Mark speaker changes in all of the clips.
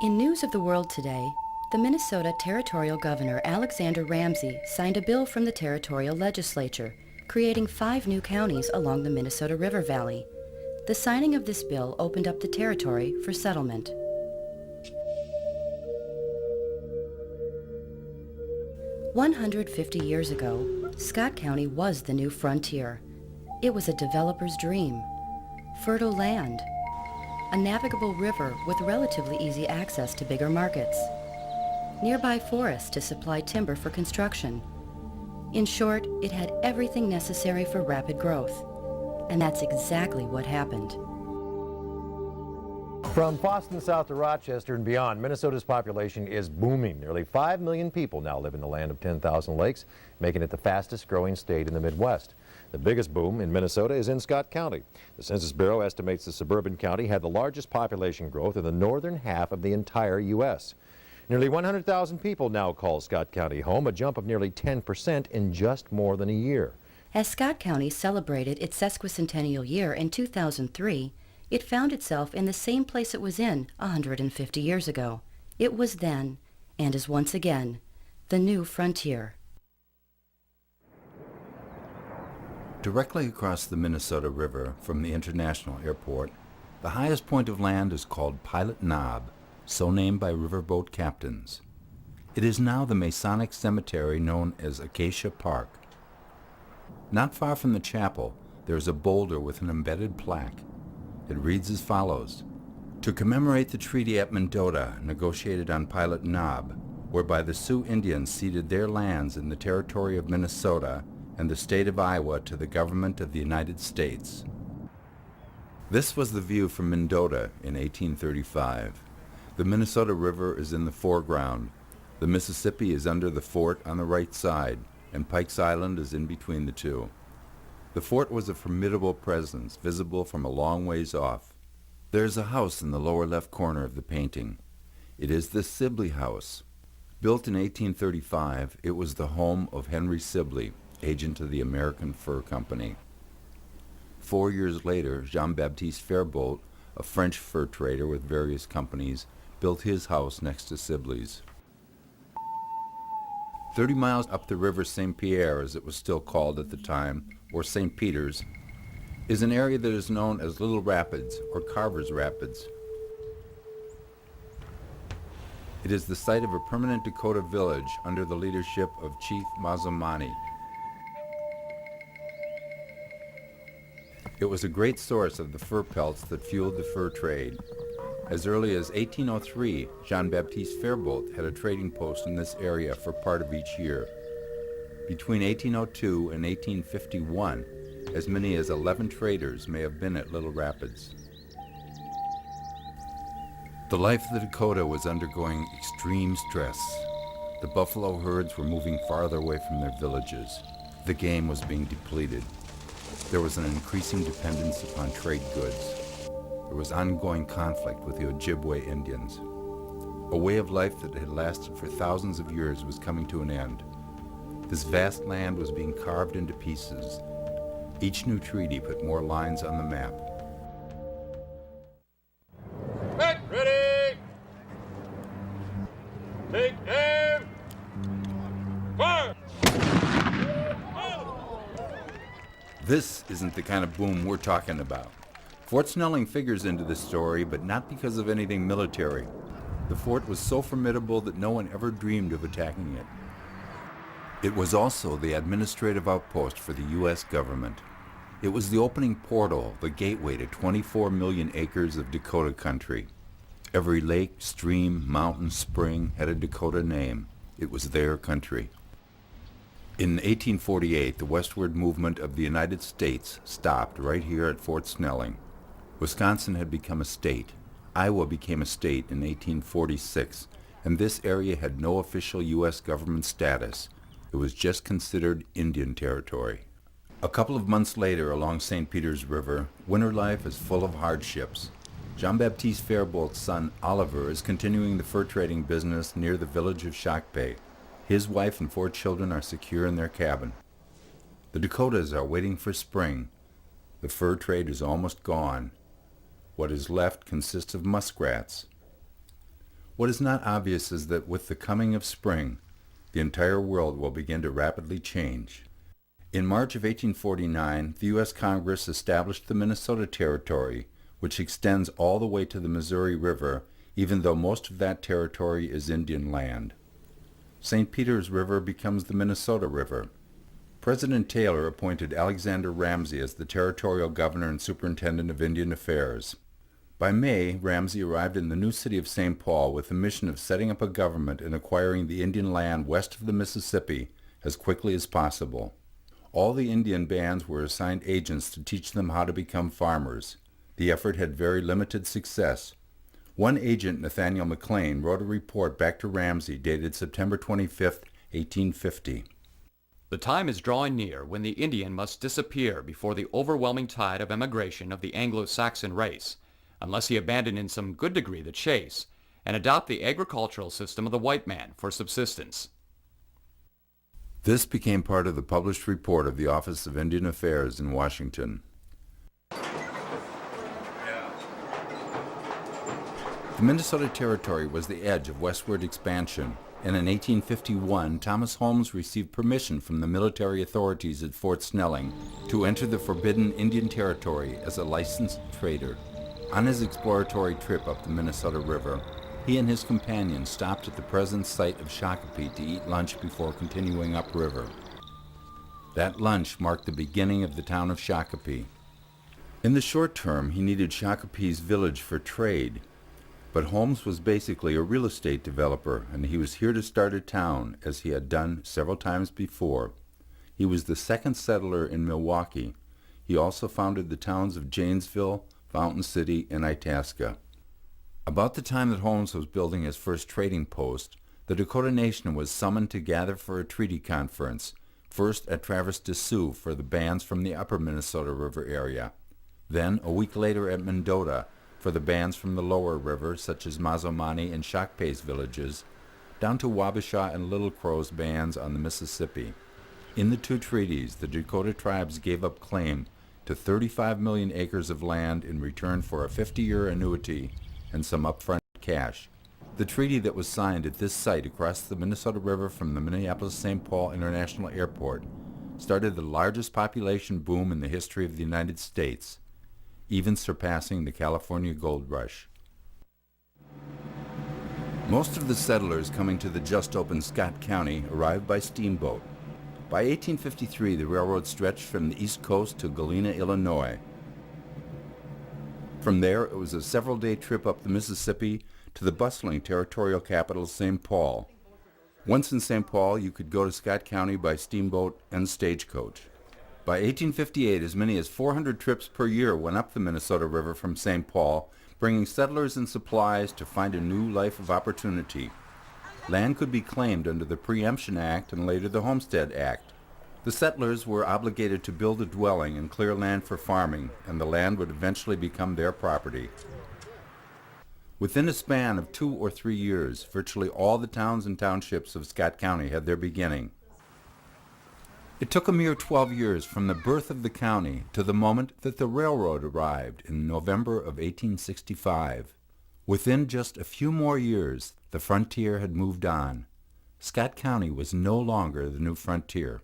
Speaker 1: In News of the World today, the Minnesota Territorial Governor Alexander Ramsey signed a bill from the territorial legislature, creating 5 new counties along the Minnesota River Valley. The signing of this bill opened up the territory for settlement. "150 years ago, Scott County was the new frontier. It was a developer's dream. Fertile land, a navigable river with relatively easy access to bigger markets, nearby forests to supply timber for construction. In short, it had everything necessary for rapid growth. And that's exactly what happened."
Speaker 2: From Boston south to Rochester and beyond, Minnesota's population is booming. Nearly 5 million people now live in the land of 10,000 lakes, making it the fastest growing state in the Midwest. The biggest boom in Minnesota is in Scott County. The Census Bureau estimates the suburban county had the largest population growth in the northern half of the entire U.S. Nearly 100,000 people now call Scott County home, a jump of nearly 10% in just more than a year.
Speaker 1: As Scott County celebrated its Sesquicentennial year in 2003, it found itself in the same place it was in 150 years ago. It was then, and is once again, the new frontier.
Speaker 3: Directly across the Minnesota River from the International Airport, the highest point of land is called Pilot Knob, so named by riverboat captains. It is now the Masonic cemetery known as Acacia Park. Not far from the chapel, there is a boulder with an embedded plaque. It reads as follows: "To commemorate the treaty at Mendota, negotiated on Pilot Knob, whereby the Sioux Indians ceded their lands in the territory of Minnesota and the state of Iowa to the government of the United States." This was the view from Mendota in 1835. The Minnesota River is in the foreground. The Mississippi is under the fort on the right side, and Pike's Island is in between the two. The fort was a formidable presence, visible from a long ways off. There is a house in the lower left corner of the painting. It is the Sibley House. Built in 1835, it was the home of Henry Sibley, agent of the American Fur Company. 4 years later, Jean-Baptiste Fairbolt, a French fur trader with various companies, built his house next to Sibley's. 30 miles up the river St. Pierre, as it was still called at the time, or St. Peter's, is an area that is known as Little Rapids or Carver's Rapids. It is the site of a permanent Dakota village under the leadership of Chief Mazomani. It was a great source of the fur pelts that fueled the fur trade. As early as 1803, Jean-Baptiste Fairbolt had a trading post in this area for part of each year. Between 1802 and 1851, as many as 11 traders may have been at Little Rapids. The life of the Dakota was undergoing extreme stress. The buffalo herds were moving farther away from their villages. The game was being depleted. There was an increasing dependence upon trade goods. There was ongoing conflict with the Ojibwe Indians. A way of life that had lasted for thousands of years was coming to an end. This vast land was being carved into pieces. Each new treaty put more lines on the map.
Speaker 4: Ready! Take aim! Fire!
Speaker 3: This isn't the kind of boom we're talking about. Fort Snelling figures into the story, but not because of anything military. The fort was so formidable that no one ever dreamed of attacking it. It was also the administrative outpost for the U.S. government. It was the opening portal, the gateway to 24 million acres of Dakota country. Every lake, stream, mountain, spring had a Dakota name. It was their country. In 1848, the westward movement of the United States stopped right here at Fort Snelling. Wisconsin had become a state. Iowa became a state in 1846, and this area had no official U.S. government status. It was just considered Indian territory. A couple of months later, along St. Peter's River, winter life is full of hardships. Jean-Baptiste Fairbolt's son, Oliver, is continuing the fur trading business near the village of Shakopee. His wife and 4 children are secure in their cabin. The Dakotas are waiting for spring. The fur trade is almost gone. What is left consists of muskrats. What is not obvious is that with the coming of spring, the entire world will begin to rapidly change. In March of 1849, the U.S. Congress established the Minnesota Territory, which extends all the way to the Missouri River, even though most of that territory is Indian land. St. Peter's River becomes the Minnesota River. President Taylor appointed Alexander Ramsey as the territorial governor and superintendent of Indian Affairs. By May, Ramsey arrived in the new city of St. Paul with the mission of setting up a government and acquiring the Indian land west of the Mississippi as quickly as possible. All the Indian bands were assigned agents to teach them how to become farmers. The effort had very limited success. One agent, Nathaniel McLean, wrote a report back to Ramsey dated September 25, 1850.
Speaker 5: The time is drawing near when the Indian must disappear before the overwhelming tide of emigration of the Anglo-Saxon race, unless he abandon in some good degree the chase and adopt the agricultural system of the white man for subsistence.
Speaker 3: This became part of the published report of the Office of Indian Affairs in Washington. The Minnesota Territory was the edge of westward expansion, and in 1851 Thomas Holmes received permission from the military authorities at Fort Snelling to enter the forbidden Indian Territory as a licensed trader. On his exploratory trip up the Minnesota River, he and his companions stopped at the present site of Shakopee to eat lunch before continuing upriver. That lunch marked the beginning of the town of Shakopee. In the short term, he needed Shakopee's village for trade, but Holmes was basically a real estate developer, and he was here to start a town, as he had done several times before. He was the second settler in Milwaukee. He also founded the towns of Janesville, Fountain City, and Itasca. About the time that Holmes was building his first trading post, the Dakota Nation was summoned to gather for a treaty conference, first at Traverse des Sioux for the bands from the upper Minnesota River area, then a week later at Mendota for the bands from the lower river, such as Mazomani and Shakopee's villages, down to Wabasha and Little Crow's bands on the Mississippi. In the two treaties, the Dakota tribes gave up claim to 35 million acres of land in return for a 50-year annuity and some upfront cash. The treaty that was signed at this site across the Minnesota River from the Minneapolis-St. Paul International Airport started the largest population boom in the history of the United States, even surpassing the California Gold Rush. Most of the settlers coming to the just-opened Scott County arrived by steamboat. By 1853, the railroad stretched from the East Coast to Galena, Illinois. From there, it was a several-day trip up the Mississippi to the bustling territorial capital, St. Paul. Once in St. Paul, you could go to Scott County by steamboat and stagecoach. By 1858, as many as 400 trips per year went up the Minnesota River from St. Paul, bringing settlers and supplies to find a new life of opportunity. Land could be claimed under the Preemption Act and later the Homestead Act. The settlers were obligated to build a dwelling and clear land for farming, and the land would eventually become their property. Within a span of 2 or 3 years, virtually all the towns and townships of Scott County had their beginning. It took a mere 12 years from the birth of the county to the moment that the railroad arrived in November of 1865. Within just a few more years, the frontier had moved on. Scott County was no longer the new frontier.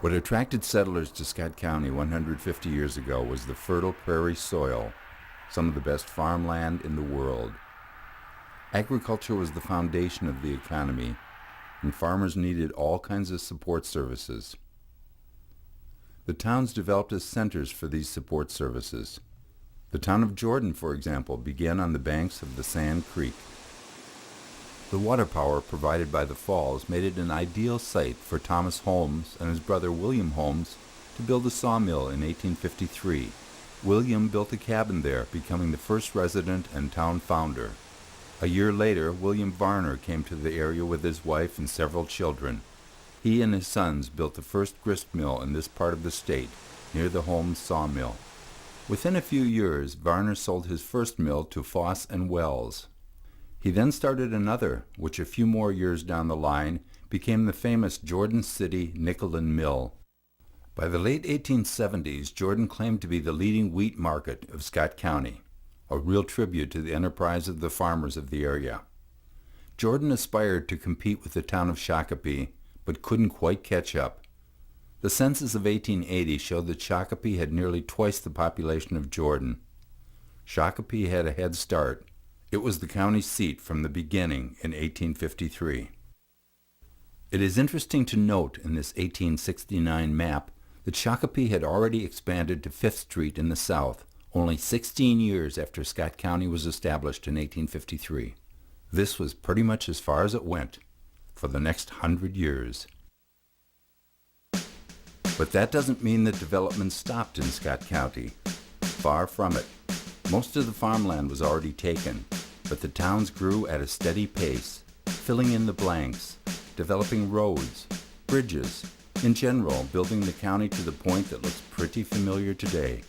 Speaker 3: What attracted settlers to Scott County 150 years ago was the fertile prairie soil, some of the best farmland in the world. Agriculture was the foundation of the economy, and farmers needed all kinds of support services. The towns developed as centers for these support services. The town of Jordan, for example, began on the banks of the Sand Creek. The water power provided by the falls made it an ideal site for Thomas Holmes and his brother William Holmes to build a sawmill in 1853. William built a cabin there, becoming the first resident and town founder. A year later, William Varner came to the area with his wife and several children. He and his sons built the first grist mill in this part of the state, near the Holmes sawmill. Within a few years, Varner sold his first mill to Foss and Wells. He then started another, which a few more years down the line became the famous Jordan City Nickel and Mill. By the late 1870s, Jordan claimed to be the leading wheat market of Scott County, a real tribute to the enterprise of the farmers of the area. Jordan aspired to compete with the town of Shakopee, but couldn't quite catch up. The census of 1880 showed that Shakopee had nearly twice the population of Jordan. Shakopee had a head start. It was the county seat from the beginning in 1853. It is interesting to note in this 1869 map that Shakopee had already expanded to 5th Street in the south, only 16 years after Scott County was established in 1853. This was pretty much as far as it went for the next 100 years. But that doesn't mean that development stopped in Scott County. Far from it. Most of the farmland was already taken, but the towns grew at a steady pace, filling in the blanks, developing roads, bridges, in general, building the county to the point that looks pretty familiar today.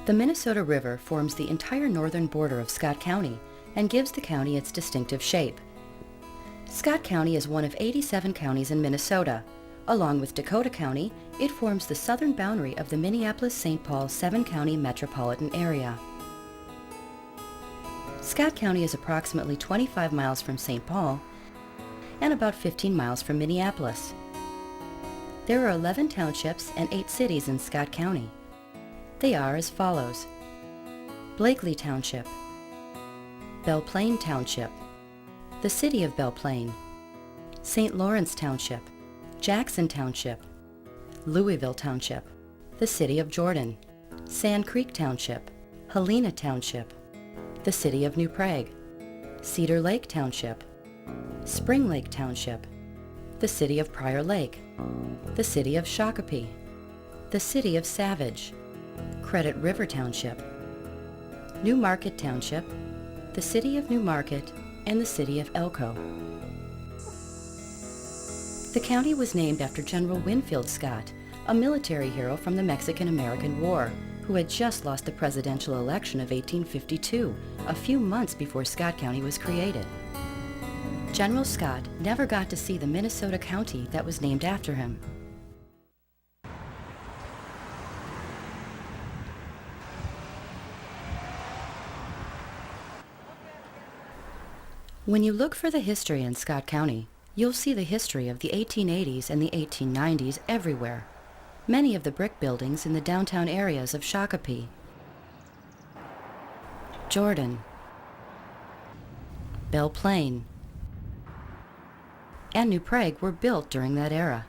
Speaker 1: The Minnesota River forms the entire northern border of Scott County and gives the county its distinctive shape. Scott County is one of 87 counties in Minnesota. Along with Dakota County, it forms the southern boundary of the Minneapolis-St. Paul 7-county metropolitan area. Scott County is approximately 25 miles from St. Paul and about 15 miles from Minneapolis. There are 11 townships and 8 cities in Scott County. They are as follows: Blakely Township, Belle Plaine Township, the City of Belle Plaine, St. Lawrence Township, Jackson Township, Louisville Township, the City of Jordan, Sand Creek Township, Helena Township, the City of New Prague, Cedar Lake Township, Spring Lake Township, the City of Prior Lake, the City of Shakopee, the City of Savage, Credit River Township, New Market Township, the City of New Market, and the City of Elko. The county was named after General Winfield Scott, a military hero from the Mexican-American War, who had just lost the presidential election of 1852, a few months before Scott County was created. General Scott never got to see the Minnesota county that was named after him. When you look for the history in Scott County, you'll see the history of the 1880s and the 1890s everywhere. Many of the brick buildings in the downtown areas of Shakopee, Jordan, Belle Plaine, and New Prague were built during that era.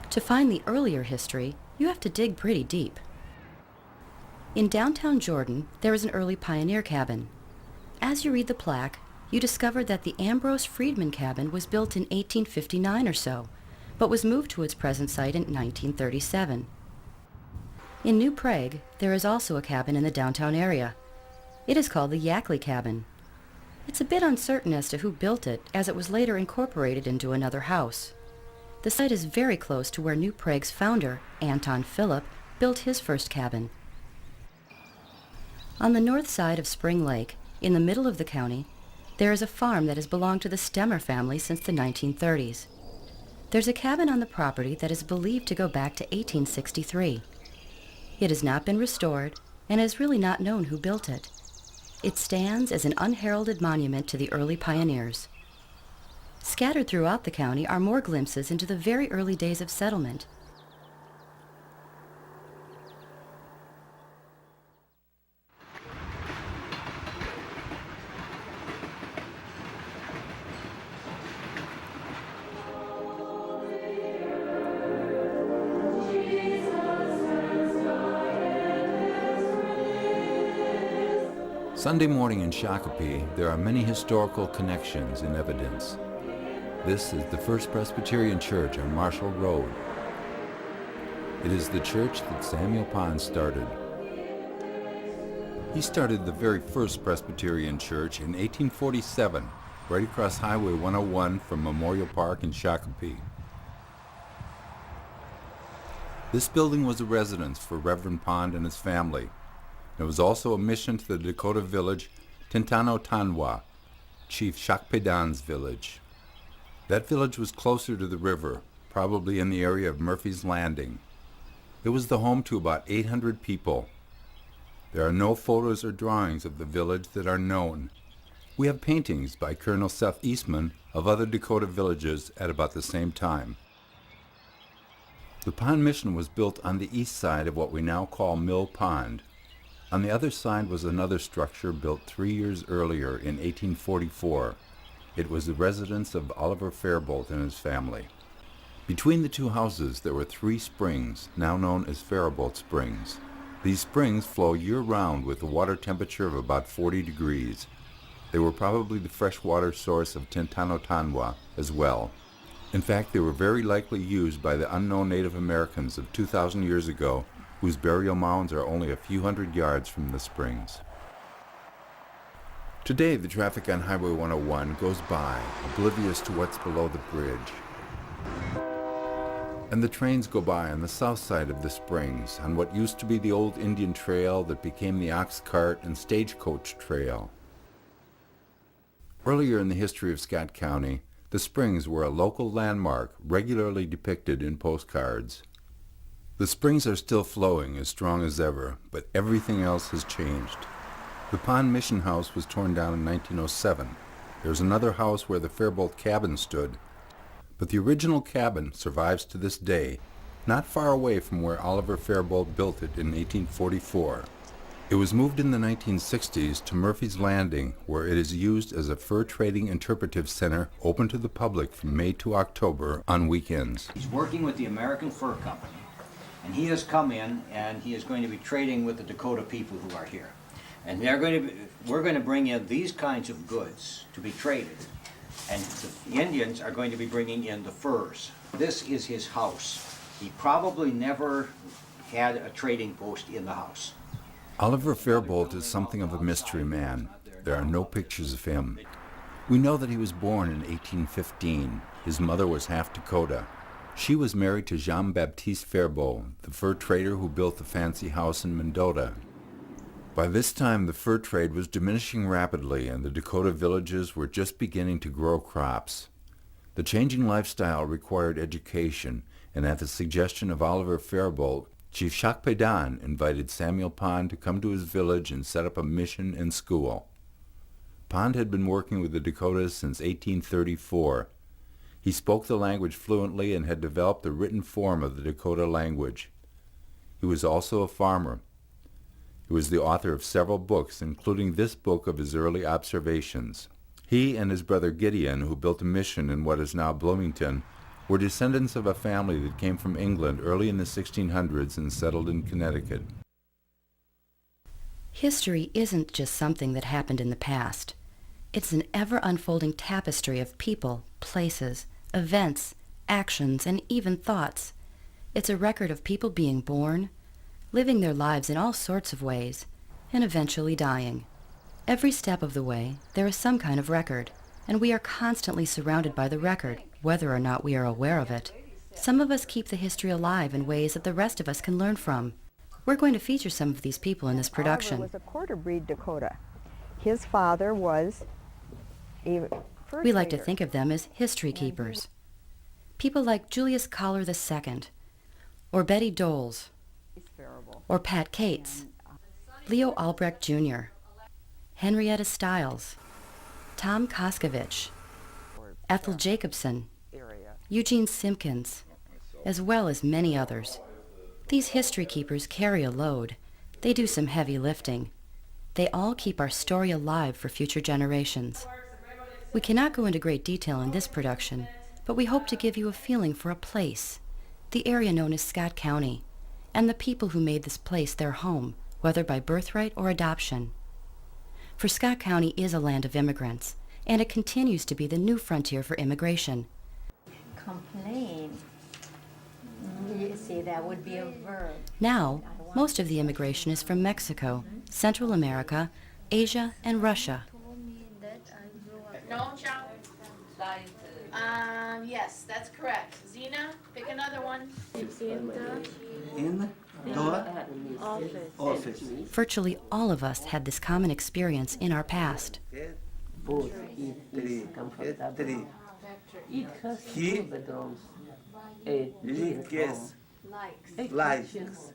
Speaker 1: To find the earlier history, you have to dig pretty deep. In downtown Jordan, there is an early pioneer cabin. As you read the plaque, you discover that the Ambrose Friedman cabin was built in 1859 or so, but was moved to its present site in 1937. In New Prague, there is also a cabin in the downtown area. It is called the Yackley Cabin. It's a bit uncertain as to who built it, as it was later incorporated into another house. The site is very close to where New Prague's founder, Anton Phillip, built his first cabin. On the north side of Spring Lake, in the middle of the county, there is a farm that has belonged to the Stemmer family since the 1930s. There's a cabin on the property that is believed to go back to 1863. It has not been restored and is really not known who built it. It stands as an unheralded monument to the early pioneers. Scattered throughout the county are more glimpses into the very early days of settlement.
Speaker 3: Sunday morning in Shakopee, there are many historical connections in evidence. This is the First Presbyterian Church on Marshall Road. It is the church that Samuel Pond started. He started the very first Presbyterian church in 1847, right across Highway 101 from Memorial Park in Shakopee. This building was a residence for Reverend Pond and his family. It was also a mission to the Dakota village Tintanotanwa, Chief Shakpedan's village. That village was closer to the river, probably in the area of Murphy's Landing. It was the home to about 800 people. There are no photos or drawings of the village that are known. We have paintings by Colonel Seth Eastman of other Dakota villages at about the same time. The Pond Mission was built on the east side of what we now call Mill Pond. On the other side was another structure built 3 years earlier in 1844. It was the residence of Oliver Fairbolt and his family. Between the two houses there were 3 springs, now known as Faribault Springs. These springs flow year-round with a water temperature of about 40 degrees. They were probably the freshwater source of Tintanotanwa as well. In fact, they were very likely used by the unknown Native Americans of 2,000 years ago, whose burial mounds are only a few hundred yards from the springs. Today, the traffic on Highway 101 goes by, oblivious to what's below the bridge. And the trains go by on the south side of the springs, on what used to be the old Indian Trail that became the Ox Cart and Stagecoach Trail. Earlier in the history of Scott County, the springs were a local landmark regularly depicted in postcards. The springs are still flowing as strong as ever, but everything else has changed. The Pond Mission House was torn down in 1907. There's another house where the Fairbolt cabin stood, but the original cabin survives to this day, not far away from where Oliver Fairbolt built it in 1844. It was moved in the 1960s to Murphy's Landing, where it is used as a fur trading interpretive center open to the public from May to October on weekends.
Speaker 6: He's working with the American Fur Company, and he has come in and he is going to be trading with the Dakota people who are here. And we're going to bring in these kinds of goods to be traded, and the Indians are going to be bringing in the furs. This is his house. He probably never had a trading post in the house.
Speaker 3: Oliver Fairbolt is something of a mystery man. There are no pictures of him. We know that he was born in 1815. His mother was half Dakota. She was married to Jean-Baptiste Fairbolt, the fur trader who built the fancy house in Mendota. By this time, the fur trade was diminishing rapidly, and the Dakota villages were just beginning to grow crops. The changing lifestyle required education, and at the suggestion of Oliver Fairbolt, Chief Shakpedan invited Samuel Pond to come to his village and set up a mission and school. Pond had been working with the Dakotas since 1834. He spoke the language fluently and had developed the written form of the Dakota language. He was also a farmer. He was the author of several books, including this book of his early observations. He and his brother Gideon, who built a mission in what is now Bloomington, were descendants of a family that came from England early in the 1600s and settled in Connecticut.
Speaker 1: History isn't just something that happened in the past. It's an ever-unfolding tapestry of people, places, events, actions, and even thoughts. It's a record of people being born, living their lives in all sorts of ways, and eventually dying. Every step of the way, there is some kind of record, and we are constantly surrounded by the record, whether or not we are aware of it. Some of us keep the history alive in ways that the rest of us can learn from. We're going to feature some of these people in this production.
Speaker 7: Oliver was a quarter breed Dakota. His father was a fur
Speaker 1: We like to
Speaker 7: trader.
Speaker 1: think of them as history keepers. People like Julius Collar II, or Betty Doles, or Pat Cates, Leo Albrecht Jr., Henrietta Stiles, Tom Koskovich, Ethel Jacobson, Eugene Simpkins, as well as many others. These history keepers carry a load. They do some heavy lifting. They all keep our story alive for future generations. We cannot go into great detail in this production, but we hope to give you a feeling for a place, the area known as Scott County, and the people who made this place their home, whether by birthright or adoption. For Scott County is a land of immigrants, and it continues to be the new frontier for immigration.
Speaker 8: Complain. You see, that would be a verb.
Speaker 1: Now, most of the immigration is from Mexico, Central America, Asia, and Russia.
Speaker 9: No, John? Yes, that's correct. Zena, pick another one.
Speaker 10: In the office.
Speaker 1: Virtually all of us had this common experience in our past.
Speaker 10: He likes.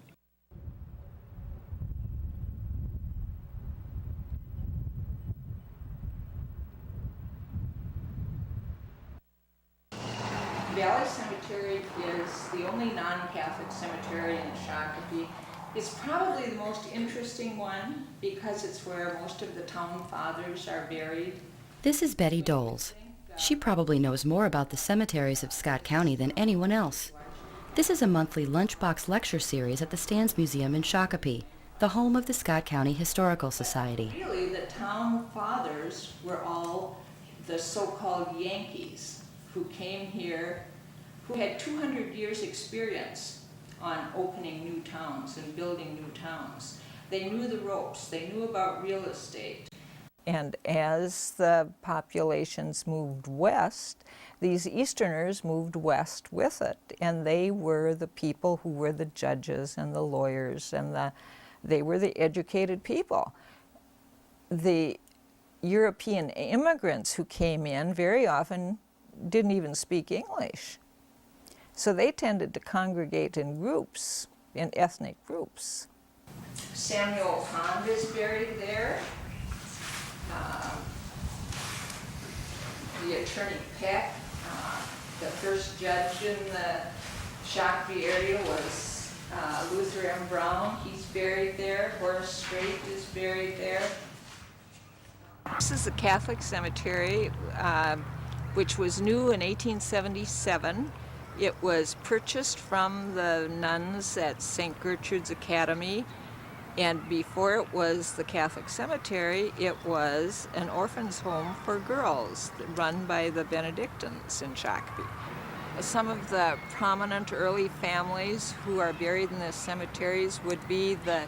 Speaker 11: Valley Cemetery is the only non-Catholic cemetery in Shakopee. It's probably the most interesting one because it's where most of the town fathers are buried.
Speaker 1: This is Betty Doles. She probably knows more about the cemeteries of Scott County than anyone else. This is a monthly lunchbox lecture series at the Stans Museum in Shakopee, the home of the Scott County Historical Society.
Speaker 11: Really, the town fathers were all the so-called Yankees who came here, who had 200 years experience on opening new towns and building new towns. They knew the ropes, they knew about real estate.
Speaker 7: And as the populations moved west, these Easterners moved west with it. And they were the people who were the judges and the lawyers, and they were the educated people. The European immigrants who came in very often didn't even speak English. So they tended to congregate in groups, in ethnic groups.
Speaker 11: Samuel Pond is buried there. The attorney Peck, the first judge in the Shakopee area was Luther M. Brown. He's buried there. Horace Strait is buried there. This is the Catholic cemetery, which was new in 1877. It was purchased from the nuns at St. Gertrude's Academy, and before it was the Catholic cemetery, it was an orphan's home for girls run by the Benedictines in Shakopee. Some of the prominent early families who are buried in the cemeteries would be the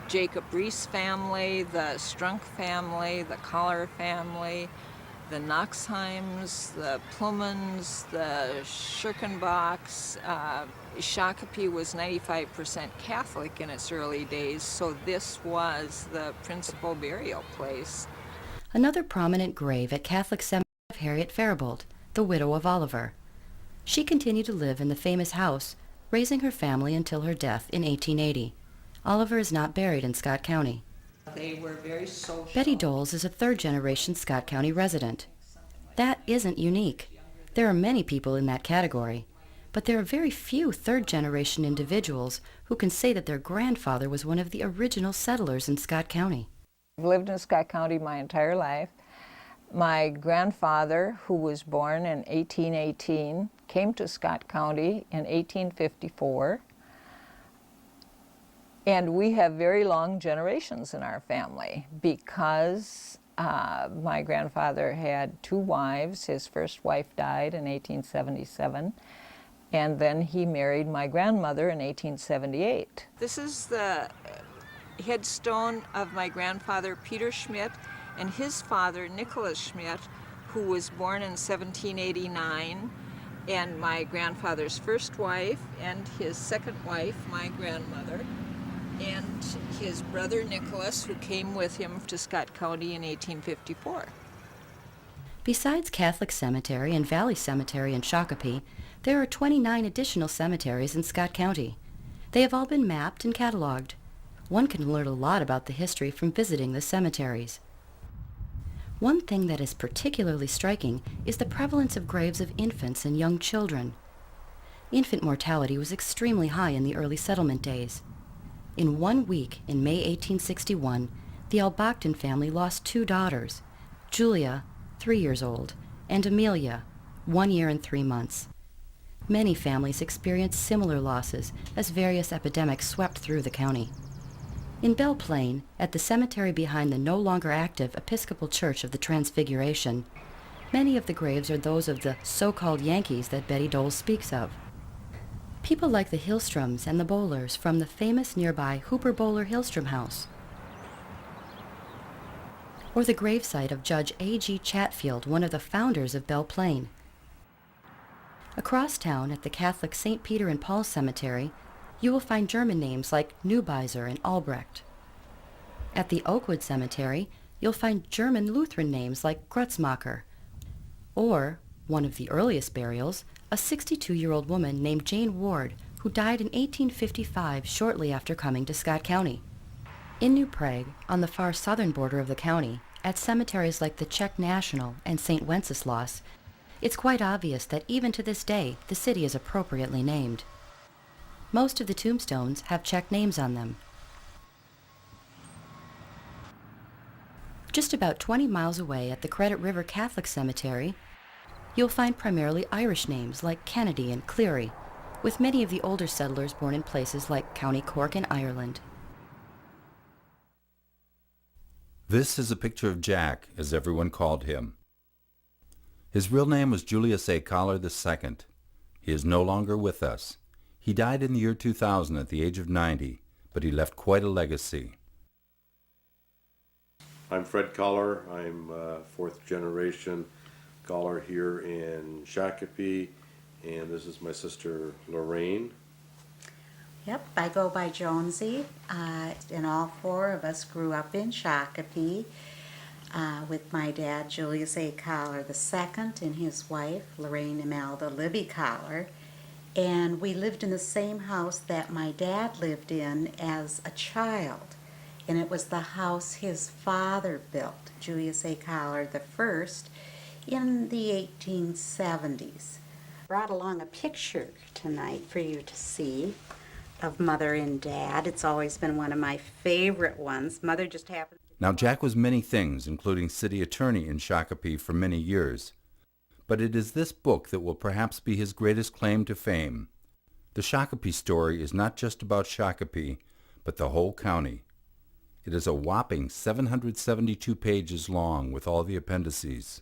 Speaker 11: Jacob Reese family, the Strunk family, the Collar family, the Knoxheims, the Plumans, the Schirkenbachs. Shakopee was 95% Catholic in its early days, so this was the principal burial place.
Speaker 1: Another prominent grave at Catholic Cemetery of Harriet Faribault, the widow of Oliver. She continued to live in the famous house, raising her family until her death in 1880. Oliver is not buried in Scott County.
Speaker 11: They were very social.
Speaker 1: Betty Doles is a third-generation Scott County resident. That isn't unique. There are many people in that category, but there are very few third-generation individuals who can say that their grandfather was one of the original settlers in Scott County.
Speaker 7: I've lived in Scott County my entire life. My grandfather, who was born in 1818, came to Scott County in 1854. And we have very long generations in our family because my grandfather had two wives. His first wife died in 1877, and then he married my grandmother in 1878. This is the headstone of my grandfather, Peter Schmidt, and his father, Nicholas Schmidt, who was born in 1789, and my grandfather's first wife and his second wife, my grandmother, and his brother Nicholas, who came with him to Scott County in 1854.
Speaker 1: Besides Catholic Cemetery and Valley Cemetery in Shakopee, there are 29 additional cemeteries in Scott County. They have all been mapped and cataloged. One can learn a lot about the history from visiting the cemeteries. One thing that is particularly striking is the prevalence of graves of infants and young children. Infant mortality was extremely high in the early settlement days. In 1 week, in May 1861, the Albachten family lost 2 daughters, Julia, 3 years old, and Amelia, 1 year and 3 months. Many families experienced similar losses as various epidemics swept through the county. In Belle Plaine, at the cemetery behind the no longer active Episcopal Church of the Transfiguration, many of the graves are those of the so-called Yankees that Betty Doles speaks of. People like the Hillstroms and the Bowlers from the famous nearby Hooper Bowler Hillstrom House, or the gravesite of Judge A.G. Chatfield, one of the founders of Belle Plaine. Across town at the Catholic St. Peter and Paul Cemetery, you will find German names like Neubeiser and Albrecht. At the Oakwood Cemetery, you'll find German Lutheran names like Grutzmacher, or, one of the earliest burials, a 62-year-old woman named Jane Ward, who died in 1855 shortly after coming to Scott County. In New Prague, on the far southern border of the county, at cemeteries like the Czech National and St. Wenceslas, it's quite obvious that even to this day, the city is appropriately named. Most of the tombstones have Czech names on them. Just about 20 miles away at the Credit River Catholic Cemetery, you'll find primarily Irish names like Kennedy and Cleary, with many of the older settlers born in places like County Cork in Ireland.
Speaker 3: This is a picture of Jack, as everyone called him. His real name was Julius A. Collar II. He is no longer with us. He died in the year 2000 at the age of 90, but he left quite a legacy.
Speaker 12: I'm Fred Collar. I'm fourth generation Collar here in Shakopee, and this is my sister Lorraine.
Speaker 13: Yep, I go by Jonesy, and all 4 of us grew up in Shakopee with my dad, Julius A. Collar II, and his wife, Lorraine Imelda Libby Collar. And we lived in the same house that my dad lived in as a child. And it was the house his father built, Julius A. Collar I, in the 1870s. brought along a picture tonight for you to see of Mother and Dad. It's always been one of my favorite ones. Mother just happened.
Speaker 3: Now, Jack was many things, including city attorney in Shakopee for many years. But it is this book that will perhaps be his greatest claim to fame. The Shakopee story is not just about Shakopee, but the whole county. It is a whopping 772 pages long with all the appendices.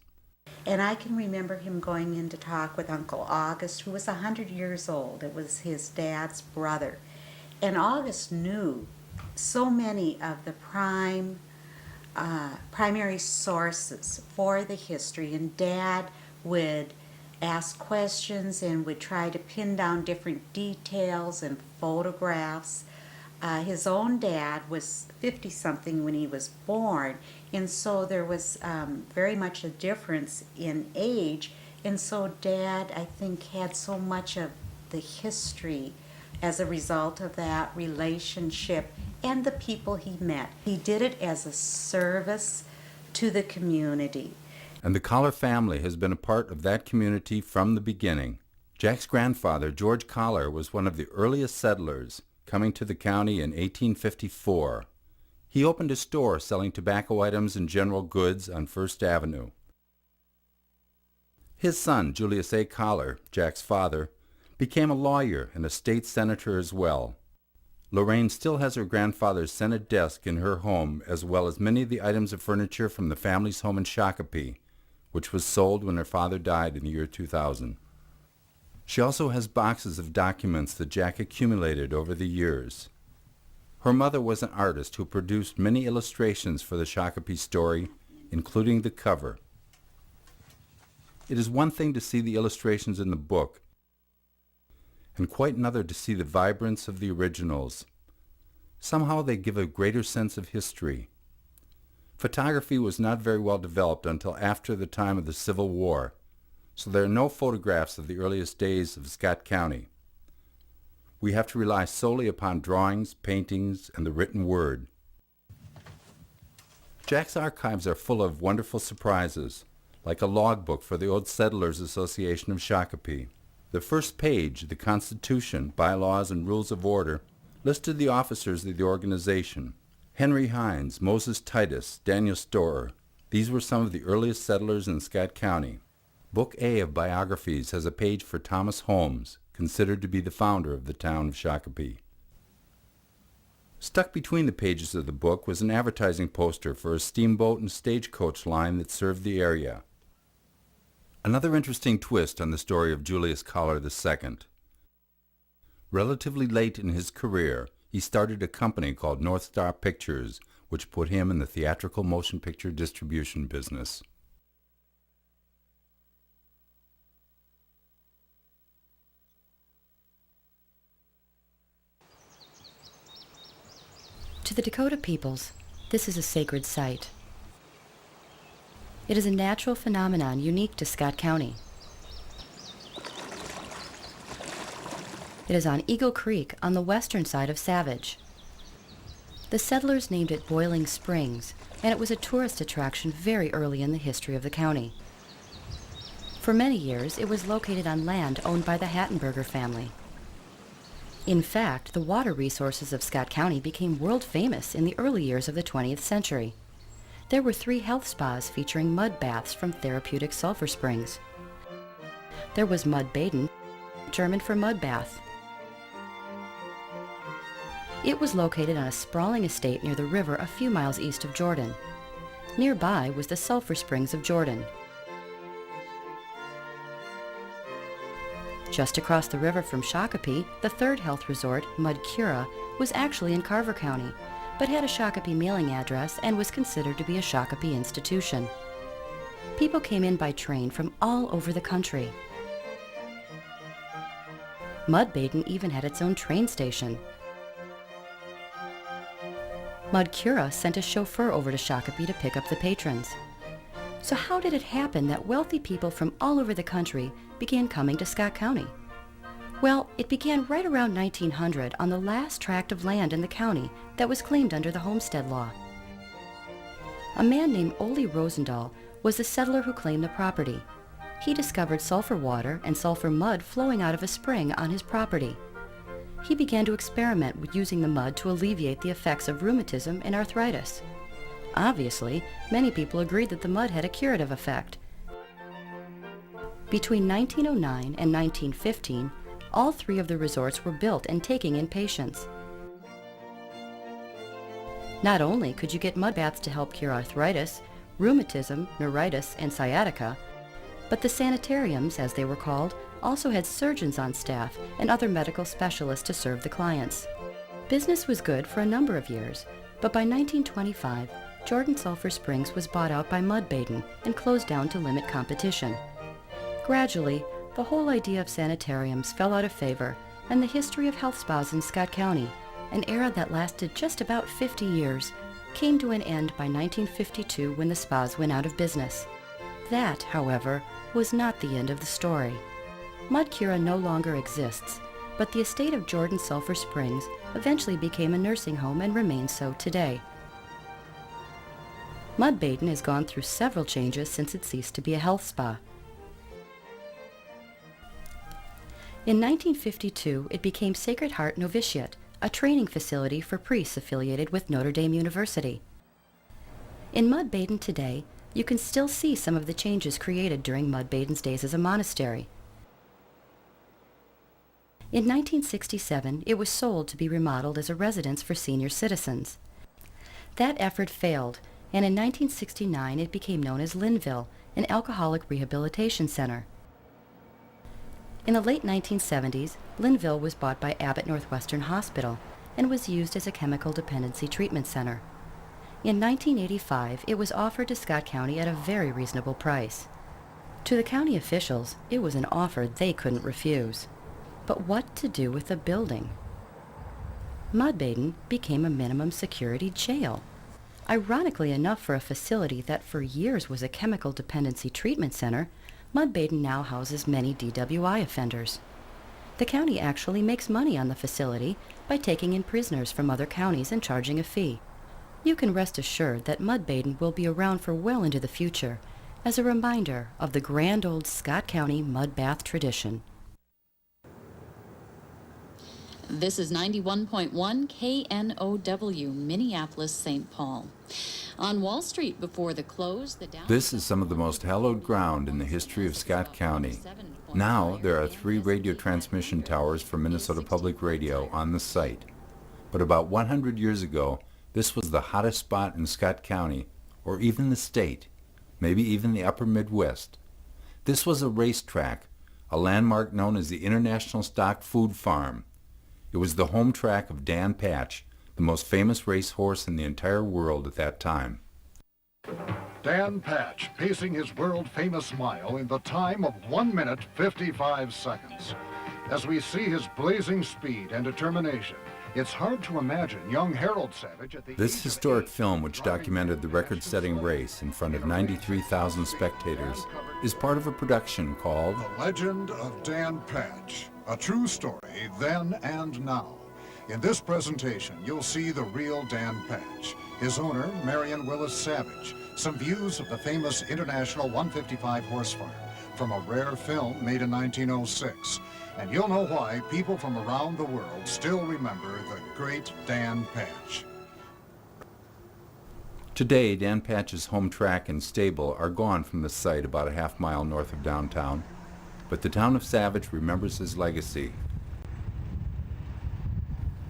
Speaker 13: And I can remember him going in to talk with Uncle August, who was 100 years old. It was his dad's brother. And August knew so many of the primary sources for the history, and Dad would ask questions and would try to pin down different details and photographs. His own dad was 50-something when he was born, and so there was very much a difference in age, and so Dad, I think, had so much of the history as a result of that relationship and the people he met. He did it as a service to the community.
Speaker 3: And the Collar family has been a part of that community from the beginning. Jack's grandfather, George Collar, was one of the earliest settlers, coming to the county in 1854. He opened a store selling tobacco items and general goods on First Avenue. His son, Julius A. Collar, Jack's father, became a lawyer and a state senator as well. Lorraine still has her grandfather's Senate desk in her home, as well as many of the items of furniture from the family's home in Shakopee, which was sold when her father died in the year 2000. She also has boxes of documents that Jack accumulated over the years. Her mother was an artist who produced many illustrations for the Shakopee story, including the cover. It is one thing to see the illustrations in the book, and quite another to see the vibrance of the originals. Somehow they give a greater sense of history. Photography was not very well developed until after the time of the Civil War, so there are no photographs of the earliest days of Scott County. We have to rely solely upon drawings, paintings, and the written word. Jack's archives are full of wonderful surprises, like a logbook for the Old Settlers Association of Shakopee. The first page, the Constitution, Bylaws, and Rules of Order, listed the officers of the organization. Henry Hines, Moses Titus, Daniel Storer. These were some of the earliest settlers in Scott County. Book A of biographies has a page for Thomas Holmes, considered to be the founder of the town of Shakopee. Stuck between the pages of the book was an advertising poster for a steamboat and stagecoach line that served the area. Another interesting twist on the story of Julius Collar II. Relatively late in his career, he started a company called North Star Pictures, which put him in the theatrical motion picture distribution business.
Speaker 1: To the Dakota peoples, this is a sacred site. It is a natural phenomenon unique to Scott County. It is on Eagle Creek on the western side of Savage. The settlers named it Boiling Springs, and it was a tourist attraction very early in the history of the county. For many years, it was located on land owned by the Hattenberger family. In fact, the water resources of Scott County became world famous in the early years of the 20th century. There were 3 health spas featuring mud baths from therapeutic sulfur springs. There was Mud Baden, German for mud bath. It was located on a sprawling estate near the river a few miles east of Jordan. Nearby was the Sulphur Springs of Jordan. Just across the river from Shakopee, the third health resort, Mud Cura, was actually in Carver County, but had a Shakopee mailing address and was considered to be a Shakopee institution. People came in by train from all over the country. Mud Baden even had its own train station. Mud Cura sent a chauffeur over to Shakopee to pick up the patrons. So how did it happen that wealthy people from all over the country began coming to Scott County? Well, it began right around 1900 on the last tract of land in the county that was claimed under the Homestead Law. A man named Ole Rosendahl was the settler who claimed the property. he discovered sulfur water and sulfur mud flowing out of a spring on his property. He began to experiment with using the mud to alleviate the effects of rheumatism and arthritis. Obviously, many people agreed that the mud had a curative effect. Between 1909 and 1915, all 3 of the resorts were built and taking in patients. Not only could you get mud baths to help cure arthritis, rheumatism, neuritis, and sciatica, but the sanitariums, as they were called, also had surgeons on staff and other medical specialists to serve the clients. Business was good for a number of years, but by 1925, Jordan Sulphur Springs was bought out by Mudbaden and closed down to limit competition. Gradually, the whole idea of sanitariums fell out of favor, and the history of health spas in Scott County, an era that lasted just about 50 years, came to an end by 1952 when the spas went out of business. That, however, was not the end of the story. Mudcura no longer exists, but the estate of Jordan Sulphur Springs eventually became a nursing home and remains so today. Mudbaden has gone through several changes since it ceased to be a health spa. In 1952, it became Sacred Heart Novitiate, a training facility for priests affiliated with Notre Dame University. In Mudbaden today, you can still see some of the changes created during Mudbaden's days as a monastery. In 1967, it was sold to be remodeled as a residence for senior citizens. That effort failed, and in 1969 it became known as Linville, an alcoholic rehabilitation center. In the late 1970s, Linville was bought by Abbott Northwestern Hospital and was used as a chemical dependency treatment center. In 1985, it was offered to Scott County at a very reasonable price. To the county officials, it was an offer they couldn't refuse. But what to do with the building? Mudbaden became a minimum security jail. Ironically enough, for a facility that for years was a chemical dependency treatment center, Mudbaden now houses many DWI offenders. The county actually makes money on the facility by taking in prisoners from other counties and charging a fee. You can rest assured that Mudbaden will be around for well into the future as a reminder of the grand old Scott County mud bath tradition.
Speaker 14: This is 91.1 KNOW, Minneapolis, St. Paul. On Wall Street before the close,
Speaker 3: This is some of the most hallowed ground in the history of Scott County. Now there are 3 radio transmission towers for Minnesota Public Radio on the site. But about 100 years ago, this was the hottest spot in Scott County, or even the state, maybe even the upper Midwest. This was a racetrack, a landmark known as the International Stock Food Farm. It was the home track of Dan Patch, the most famous racehorse in the entire world at that time.
Speaker 15: Dan Patch pacing his world-famous mile in the time of 1 minute 55 seconds. As we see his blazing speed and determination, it's hard to imagine young Harold Savage at the
Speaker 3: This historic film, which documented the record-setting race in front of 93,000 spectators, is part of a production called
Speaker 15: The Legend of Dan Patch, a true story then and now. In this presentation, you'll see the real Dan Patch, his owner, Marion Willis Savage, some views of the famous International 155 horse farm from a rare film made in 1906. And you'll know why people from around the world still remember the great Dan Patch.
Speaker 3: Today, Dan Patch's home track and stable are gone from the site about a half-mile north of downtown, but the town of Savage remembers his legacy.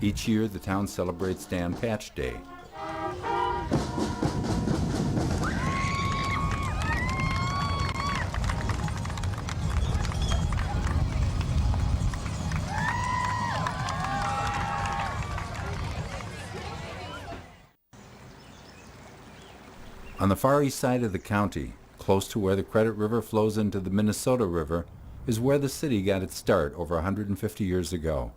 Speaker 3: Each year, the town celebrates Dan Patch Day. On the far east side of the county, close to where the Credit River flows into the Minnesota River, is where the city got its start over 150 years ago.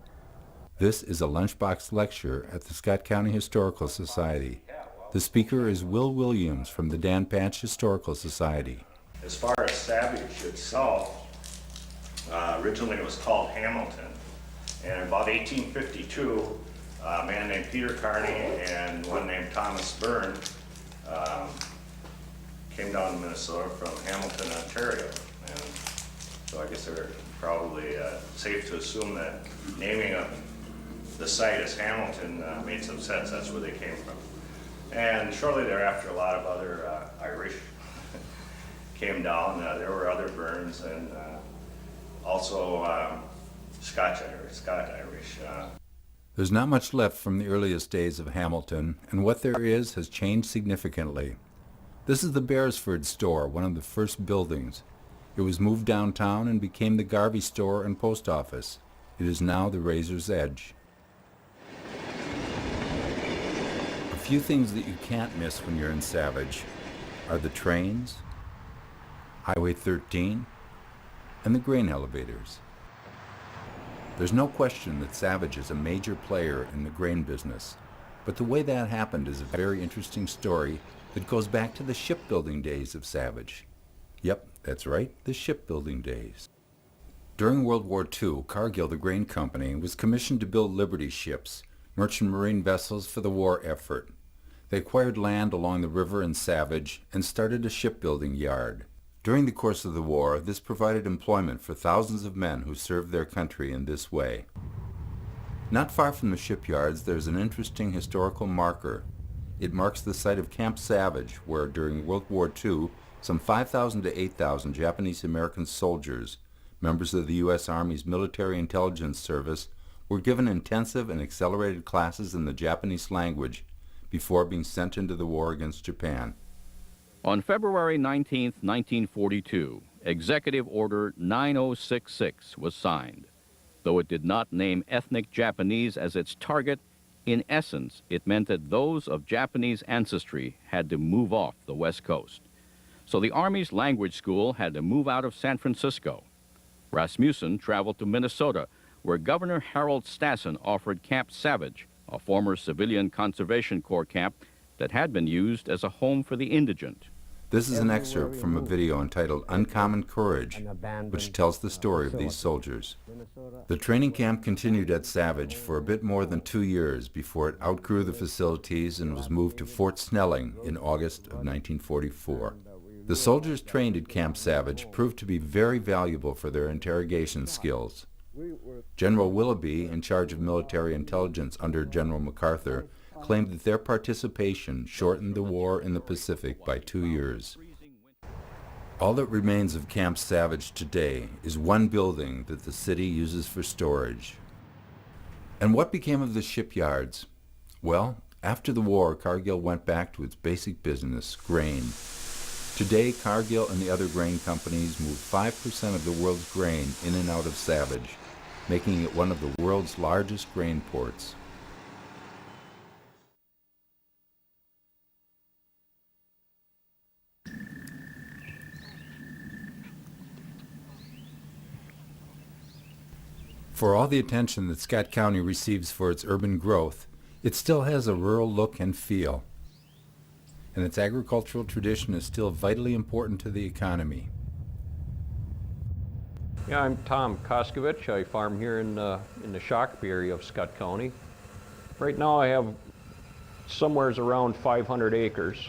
Speaker 3: This is a lunchbox lecture at the Scott County Historical Society. The speaker is Will Williams from the Dan Patch Historical Society.
Speaker 16: As far as Savage itself, originally it was called Hamilton. And in about 1852, a man named Peter Carney and one named Thomas Byrne came down to Minnesota from Hamilton, Ontario. And So I guess they're probably safe to assume that naming the site as Hamilton made some sense. That's where they came from. And shortly thereafter, a lot of other Irish came down. There were other Burns and also Scott Irish.
Speaker 3: There's not much left from the earliest days of Hamilton, and what there is has changed significantly. This is the Beresford store, one of the first buildings. It was moved downtown and became the Garvey store and post office. It is now the Razor's Edge. A few things that you can't miss when you're in Savage are the trains, Highway 13, and the grain elevators. There's no question that Savage is a major player in the grain business, but the way that happened is a very interesting story that goes back to the shipbuilding days of Savage. Yep, that's right, the shipbuilding days. During World War II, Cargill, the grain company, was commissioned to build Liberty ships, merchant marine vessels for the war effort. They acquired land along the river in Savage and started a shipbuilding yard. During the course of the war, this provided employment for thousands of men who served their country in this way. Not far from the shipyards, there's an interesting historical marker. It marks the site of Camp Savage, where during World War II, some 5,000 to 8,000 Japanese-American soldiers, members of the U.S. Army's Military Intelligence Service, were given intensive and accelerated classes in the Japanese language before being sent into the war against Japan.
Speaker 17: On February 19, 1942, Executive Order 9066 was signed. Though it did not name ethnic Japanese as its target, in essence, it meant that those of Japanese ancestry had to move off the West Coast. So the Army's language school had to move out of San Francisco. Rasmussen traveled to Minnesota, where Governor Harold Stassen offered Camp Savage, a former civilian conservation corps camp that had been used as a home for the indigent.
Speaker 3: This is an excerpt from a video entitled Uncommon Courage, which tells the story of these soldiers. The training camp continued at Savage for a bit more than 2 years before it outgrew the facilities and was moved to Fort Snelling in August of 1944. The soldiers trained at Camp Savage proved to be very valuable for their interrogation skills. General Willoughby, in charge of military intelligence under General MacArthur, claimed that their participation shortened the war in the Pacific by 2 years. All that remains of Camp Savage today is one building that the city uses for storage. And what became of the shipyards? Well, after the war, Cargill went back to its basic business, grain. Today, Cargill and the other grain companies move 5% of the world's grain in and out of Savage, making it one of the world's largest grain ports. For all the attention that Scott County receives for its urban growth, it still has a rural look and feel. And its agricultural tradition is still vitally important to the economy.
Speaker 18: Yeah, I'm Tom Koskovich. I farm here in the Shakopee area of Scott County. Right now I have somewheres around 500 acres.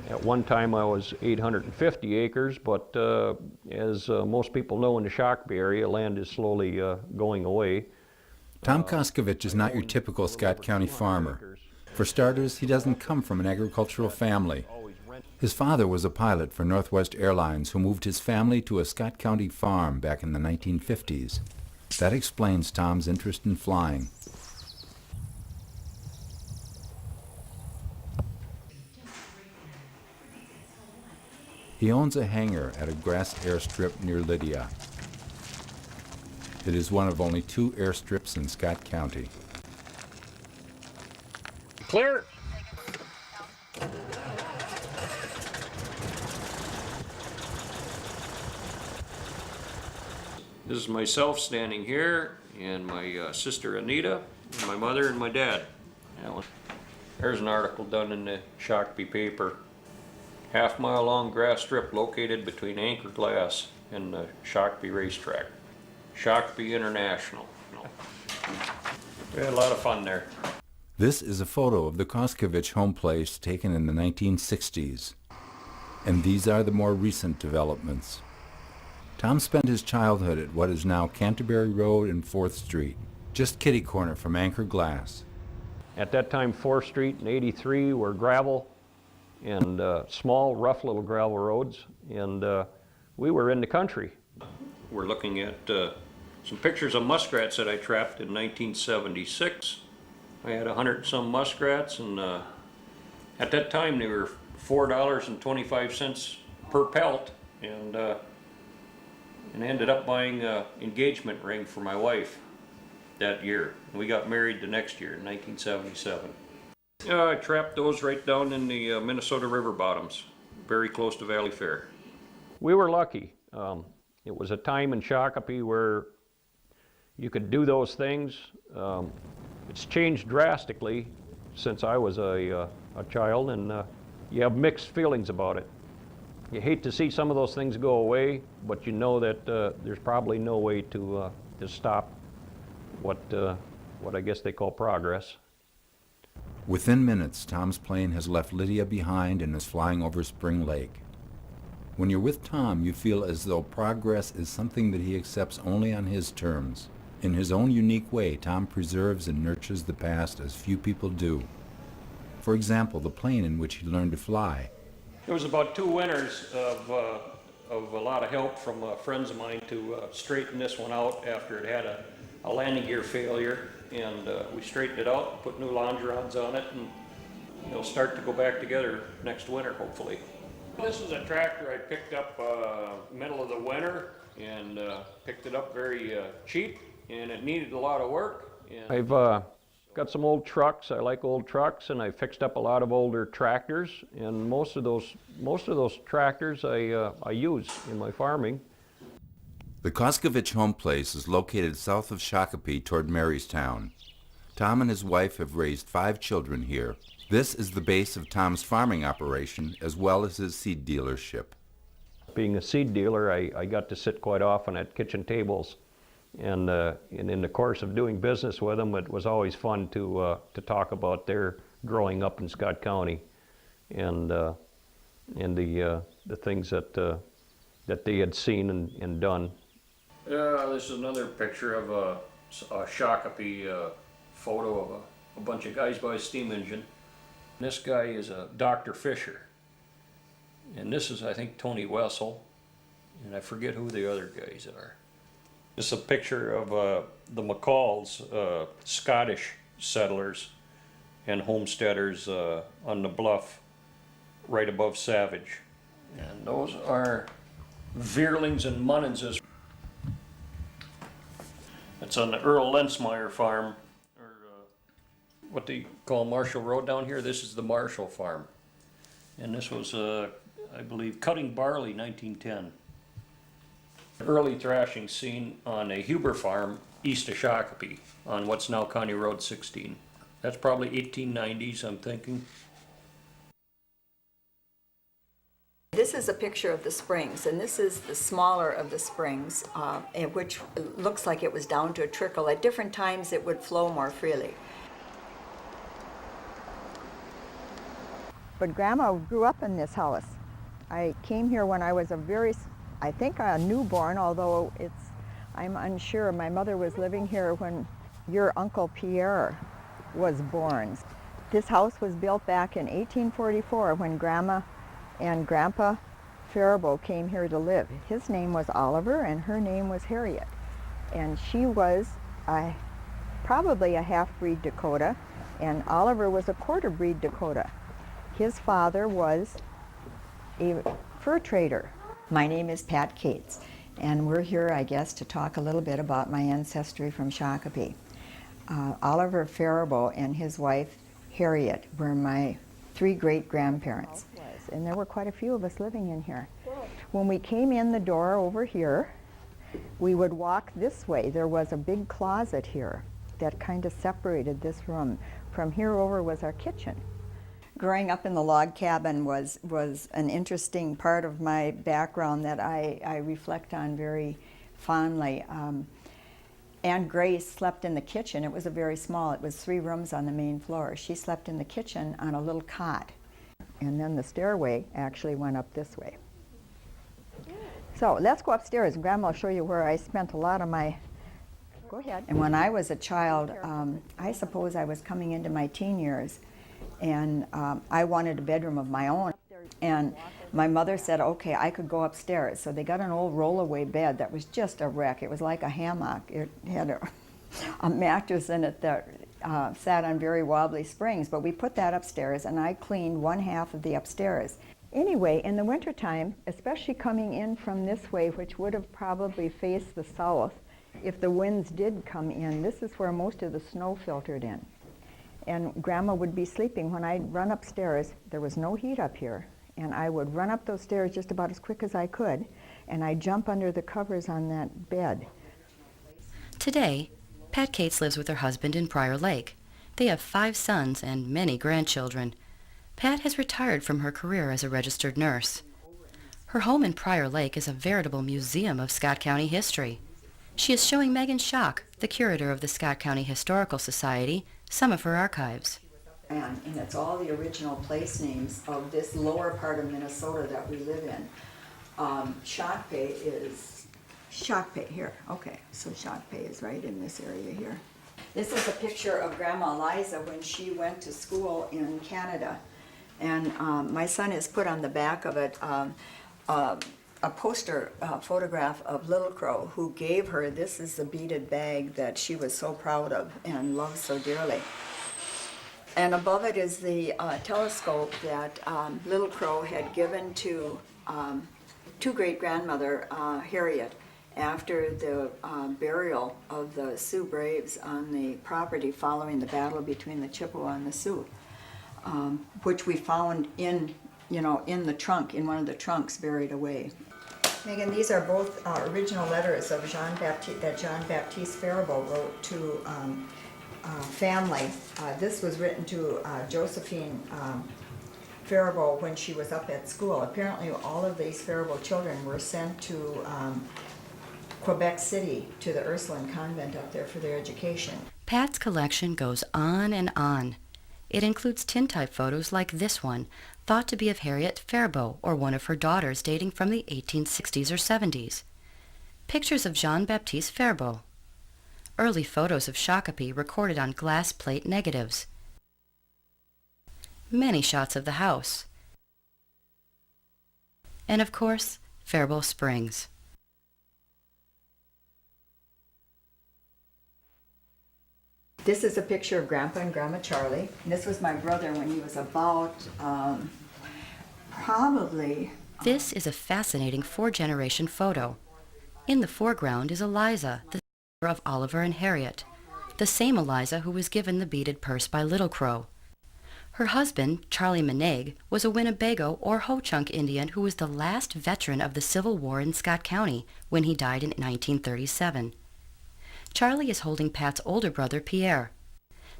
Speaker 18: At one time I was 850 acres, but as most people know in the Shakopee area, land is slowly going away.
Speaker 3: Tom Koskovich is not your typical Scott County farmer. For starters, he doesn't come from an agricultural family. His father was a pilot for Northwest Airlines who moved his family to a Scott County farm back in the 1950s. That explains Tom's interest in flying. He owns a hangar at a grass airstrip near Lydia. It is one of only 2 airstrips in Scott County.
Speaker 18: Clear. This is myself standing here, and my sister Anita, and my mother and my dad. There's an article done in the Shakopee paper. Half-mile long grass strip located between Anchor Glass and the Shakopee racetrack. Shakopee International. We had a lot of fun there.
Speaker 3: This is a photo of the Koskovich home place taken in the 1960s. And these are the more recent developments. Tom spent his childhood at what is now Canterbury Road and 4th Street, just kitty corner from Anchor Glass.
Speaker 18: At that time, 4th Street and 83 were gravel and small, rough little gravel roads, and we were in the country. We're looking at some pictures of muskrats that I trapped in 1976. I had 100 and some muskrats, and at that time they were $4.25 per pelt, and ended up buying an engagement ring for my wife that year. We got married the next year in 1977. I trapped those right down in the Minnesota river bottoms, very close to Valley Fair. We were lucky. It was a time in Shakopee where you could do those things. It's changed drastically since I was a child, and you have mixed feelings about it. You hate to see some of those things go away, but you know that there's probably no way to stop what I guess they call progress.
Speaker 3: Within minutes, Tom's plane has left Lydia behind and is flying over Spring Lake. When you're with Tom, you feel as though progress is something that he accepts only on his terms. In his own unique way, Tom preserves and nurtures the past as few people do. For example, the plane in which he learned to fly.
Speaker 18: It was about 2 winters of a lot of help from friends of mine to straighten this one out after it had a landing gear failure, and we straightened it out, put new longerons on it, and it'll start to go back together next winter, hopefully. This is a tractor I picked up middle of the winter, and picked it up very cheap, and it needed a lot of work. And I've got some old trucks. I like old trucks, and I fixed up a lot of older tractors, and most of those tractors I use in my farming.
Speaker 3: The Koskovich home place is located south of Shakopee toward Marystown. Tom and his wife have raised 5 children here. This is the base of Tom's farming operation as well as his seed dealership.
Speaker 18: Being a seed dealer, I got to sit quite often at kitchen tables, and in the course of doing business with them, it was always fun to talk about their growing up in Scott County, and the things that they had seen and done. This is another picture of a Shakopee photo of a bunch of guys by a steam engine. This guy is Dr. Fisher, and this is, I think, Tony Wessel, and I forget who the other guys are. This is a picture of the McCalls, Scottish settlers and homesteaders on the bluff right above Savage. And those are Veerlings and Munnenses. It's on the Earl Lensmeyer farm, or what they call Marshall Road down here. This is the Marshall farm. And this was, I believe, cutting barley, 1910. Early thrashing scene on a Huber farm east of Shakopee on what's now County Road 16. That's probably 1890s, I'm thinking.
Speaker 7: This is a picture of the springs, and this is the smaller of the springs, which looks like it was down to a trickle. At different times it would flow more freely. But Grandma grew up in this house. I came here when I was I think a newborn, although I'm unsure. My mother was living here when your Uncle Pierre was born. This house was built back in 1844 when Grandma and Grandpa Faribault came here to live. His name was Oliver and her name was Harriet. And she was probably a half-breed Dakota, and Oliver was a quarter-breed Dakota. His father was a fur trader. My name is Pat Cates, and we're here, I guess, to talk a little bit about my ancestry from Shakopee. Oliver Faribault and his wife, Harriet, were my 3 great-grandparents. And there were quite a few of us living in here. When we came in the door over here, we would walk this way. There was a big closet here that kind of separated this room. From here over was our kitchen. Growing up in the log cabin was an interesting part of my background that I reflect on very fondly. Aunt Grace slept in the kitchen. It was it was 3 rooms on the main floor. She slept in the kitchen on a little cot. And then the stairway actually went up this way.
Speaker 19: So let's go upstairs. Grandma will show you where I spent a lot of my... Go ahead. And when I was a child, I suppose I was coming into my teen years, and I wanted a bedroom of my own. And my mother said, okay, I could go upstairs. So they got an old rollaway bed that was just a wreck. It was like a hammock. It had a mattress in it that sat on very wobbly springs. But we put that upstairs, and I cleaned one half of the upstairs. Anyway, in the wintertime, especially coming in from this way, which would have probably faced the south, if the winds did come in, this is where most of the snow filtered in. And Grandma would be sleeping. When I'd run upstairs, there was no heat up here, and I would run up those stairs just about as quick as I could, and I'd jump under the covers on that bed.
Speaker 1: Today, Pat Cates lives with her husband in Prior Lake. They have 5 sons and many grandchildren. Pat has retired from her career as a registered nurse. Her home in Prior Lake is a veritable museum of Scott County history. She is showing Megan Schock, the curator of the Scott County Historical Society, some of her archives.
Speaker 19: And it's all the original place names of this lower part of Minnesota that we live in. Shakopee is... Shakopee, here, okay. So Shakopee is right in this area here. This is a picture of Grandma Eliza when she went to school in Canada. And my son has put on the back of it a poster photograph of Little Crow, who gave her, this is the beaded bag that she was so proud of and loved so dearly. And above it is the telescope that Little Crow had given to great-grandmother Harriet after the burial of the Sioux Braves on the property following the battle between the Chippewa and the Sioux, which we found in the trunk, in one of the trunks buried away. Megan, these are both original letters of that Jean-Baptiste Faribault wrote to family. This was written to Josephine Faribault when she was up at school. Apparently all of these Faribault children were sent to Quebec City to the Ursuline convent up there for their education.
Speaker 1: Pat's collection goes on and on. It includes tintype photos like this one, thought to be of Harriet Faribault or one of her daughters dating from the 1860s or 70s. Pictures of Jean-Baptiste Faribault. Early photos of Shakopee recorded on glass plate negatives. Many shots of the house. And of course, Faribault Springs.
Speaker 19: This is a picture of Grandpa and Grandma Charlie. And this was my brother when he was about probably...
Speaker 1: This is a fascinating 4-generation photo. In the foreground is Eliza, the sister of Oliver and Harriet, the same Eliza who was given the beaded purse by Little Crow. Her husband, Charlie Menegue, was a Winnebago or Ho-Chunk Indian who was the last veteran of the Civil War in Scott County when he died in 1937. Charlie is holding Pat's older brother, Pierre.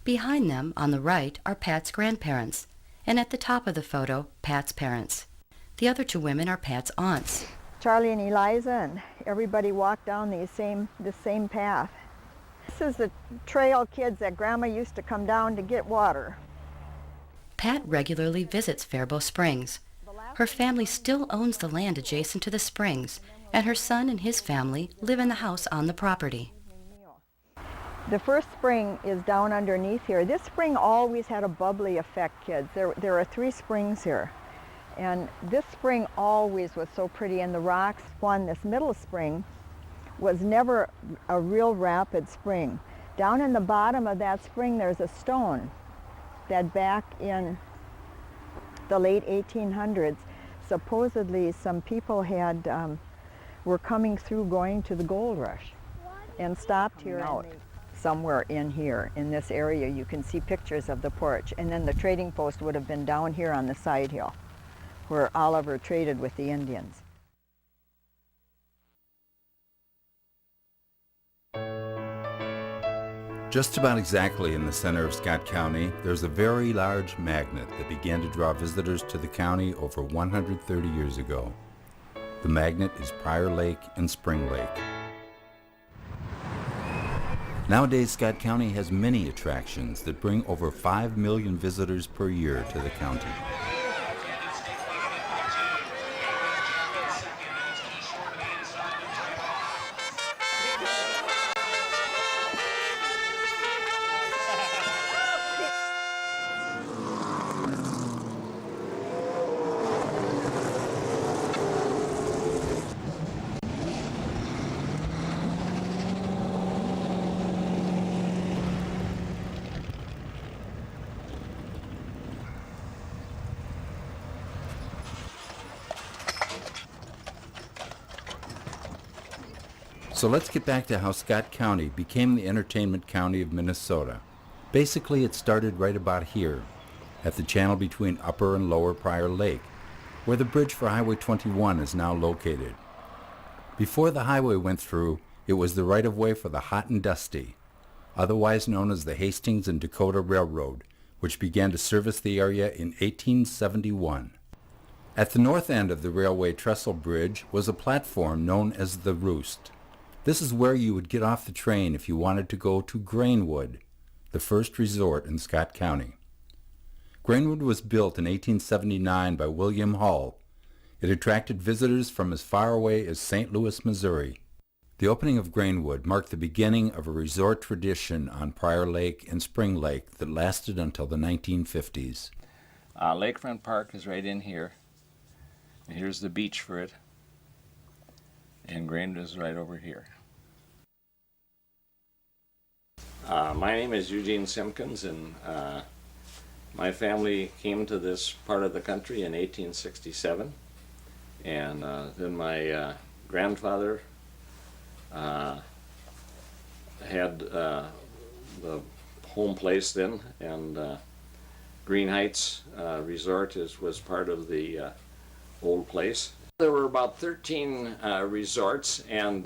Speaker 1: Behind them, on the right, are Pat's grandparents, and at the top of the photo, Pat's parents. The other 2 women are Pat's aunts.
Speaker 19: Charlie and Eliza and everybody walked down the same path. This is the trail kids that Grandma used to come down to get water.
Speaker 1: Pat regularly visits Faribault Springs. Her family still owns the land adjacent to the springs, and her son and his family live in the house on the property.
Speaker 19: The first spring is down underneath here. This spring always had a bubbly effect, kids. There are 3 springs here. And this spring always was so pretty. And the rocks one, this middle spring, was never a real rapid spring. Down in the bottom of that spring, there's a stone that back in the late 1800s, supposedly some people were coming through going to the gold rush and stopped here out. Somewhere in here, in this area, you can see pictures of the porch. And then the trading post would have been down here on the side hill, where Oliver traded with the Indians.
Speaker 3: Just about exactly in the center of Scott County, there's a very large magnet that began to draw visitors to the county over 130 years ago. The magnet is Prior Lake and Spring Lake. Nowadays, Scott County has many attractions that bring over 5 million visitors per year to the county. So let's get back to how Scott County became the entertainment county of Minnesota. Basically, it started right about here, at the channel between Upper and Lower Prior Lake, where the bridge for Highway 21 is now located. Before the highway went through, it was the right-of-way for the Hot and Dusty, otherwise known as the Hastings and Dakota Railroad, which began to service the area in 1871. At the north end of the railway trestle bridge was a platform known as the Roost. This is where you would get off the train if you wanted to go to Grainwood, the first resort in Scott County. Grainwood was built in 1879 by William Hull. It attracted visitors from as far away as St. Louis, Missouri. The opening of Grainwood marked the beginning of a resort tradition on Prior Lake and Spring Lake that lasted until the 1950s.
Speaker 20: Lakefront Park is right in here. And here's the beach for it. And Grainwood is right over here. My name is Eugene Simpkins, and my family came to this part of the country in 1867. And then my grandfather had the home place then, and Green Heights Resort was part of the old place. There were about 13 resorts, and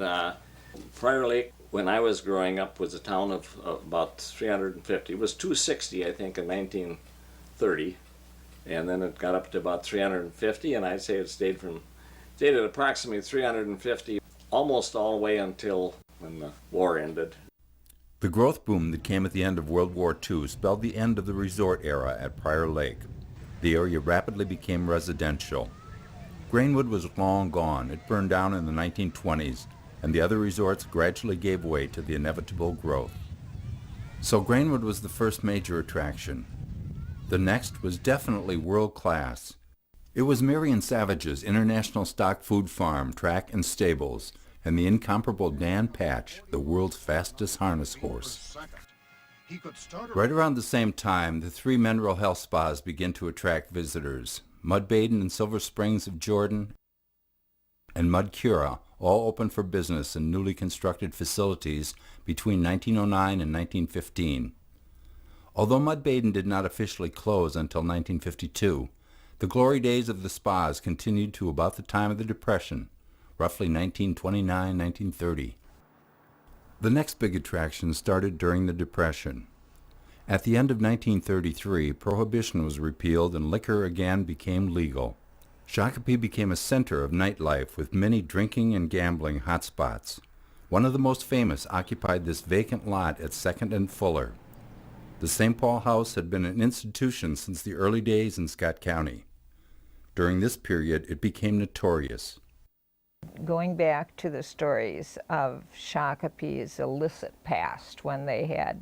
Speaker 20: Prior Lake, when I was growing up, was a town of about 350. It was 260, I think, in 1930, and then it got up to about 350, and I'd say it stayed at approximately 350 almost all the way until when the war ended.
Speaker 3: The growth boom that came at the end of World War II spelled the end of the resort era at Prior Lake. The area rapidly became residential. Grainwood was long gone. It burned down in the 1920s, and the other resorts gradually gave way to the inevitable growth. So Grainwood was the first major attraction. The next was definitely world class. It was Marion Savage's International Stock Food Farm, Track and Stables, and the incomparable Dan Patch, the world's fastest harness horse. Right around the same time, the three mineral health spas began to attract visitors. Mud Baden and Silver Springs of Jordan and Mud Cura all opened for business in newly constructed facilities between 1909 and 1915. Although Mud Baden did not officially close until 1952, the glory days of the spas continued to about the time of the Depression, roughly 1929-1930. The next big attraction started during the Depression. At the end of 1933, Prohibition was repealed and liquor again became legal. Shakopee became a center of nightlife with many drinking and gambling hotspots. One of the most famous occupied this vacant lot at 2nd and Fuller. The St. Paul House had been an institution since the early days in Scott County. During this period, it became notorious.
Speaker 7: Going back to the stories of Shakopee's illicit past, when they had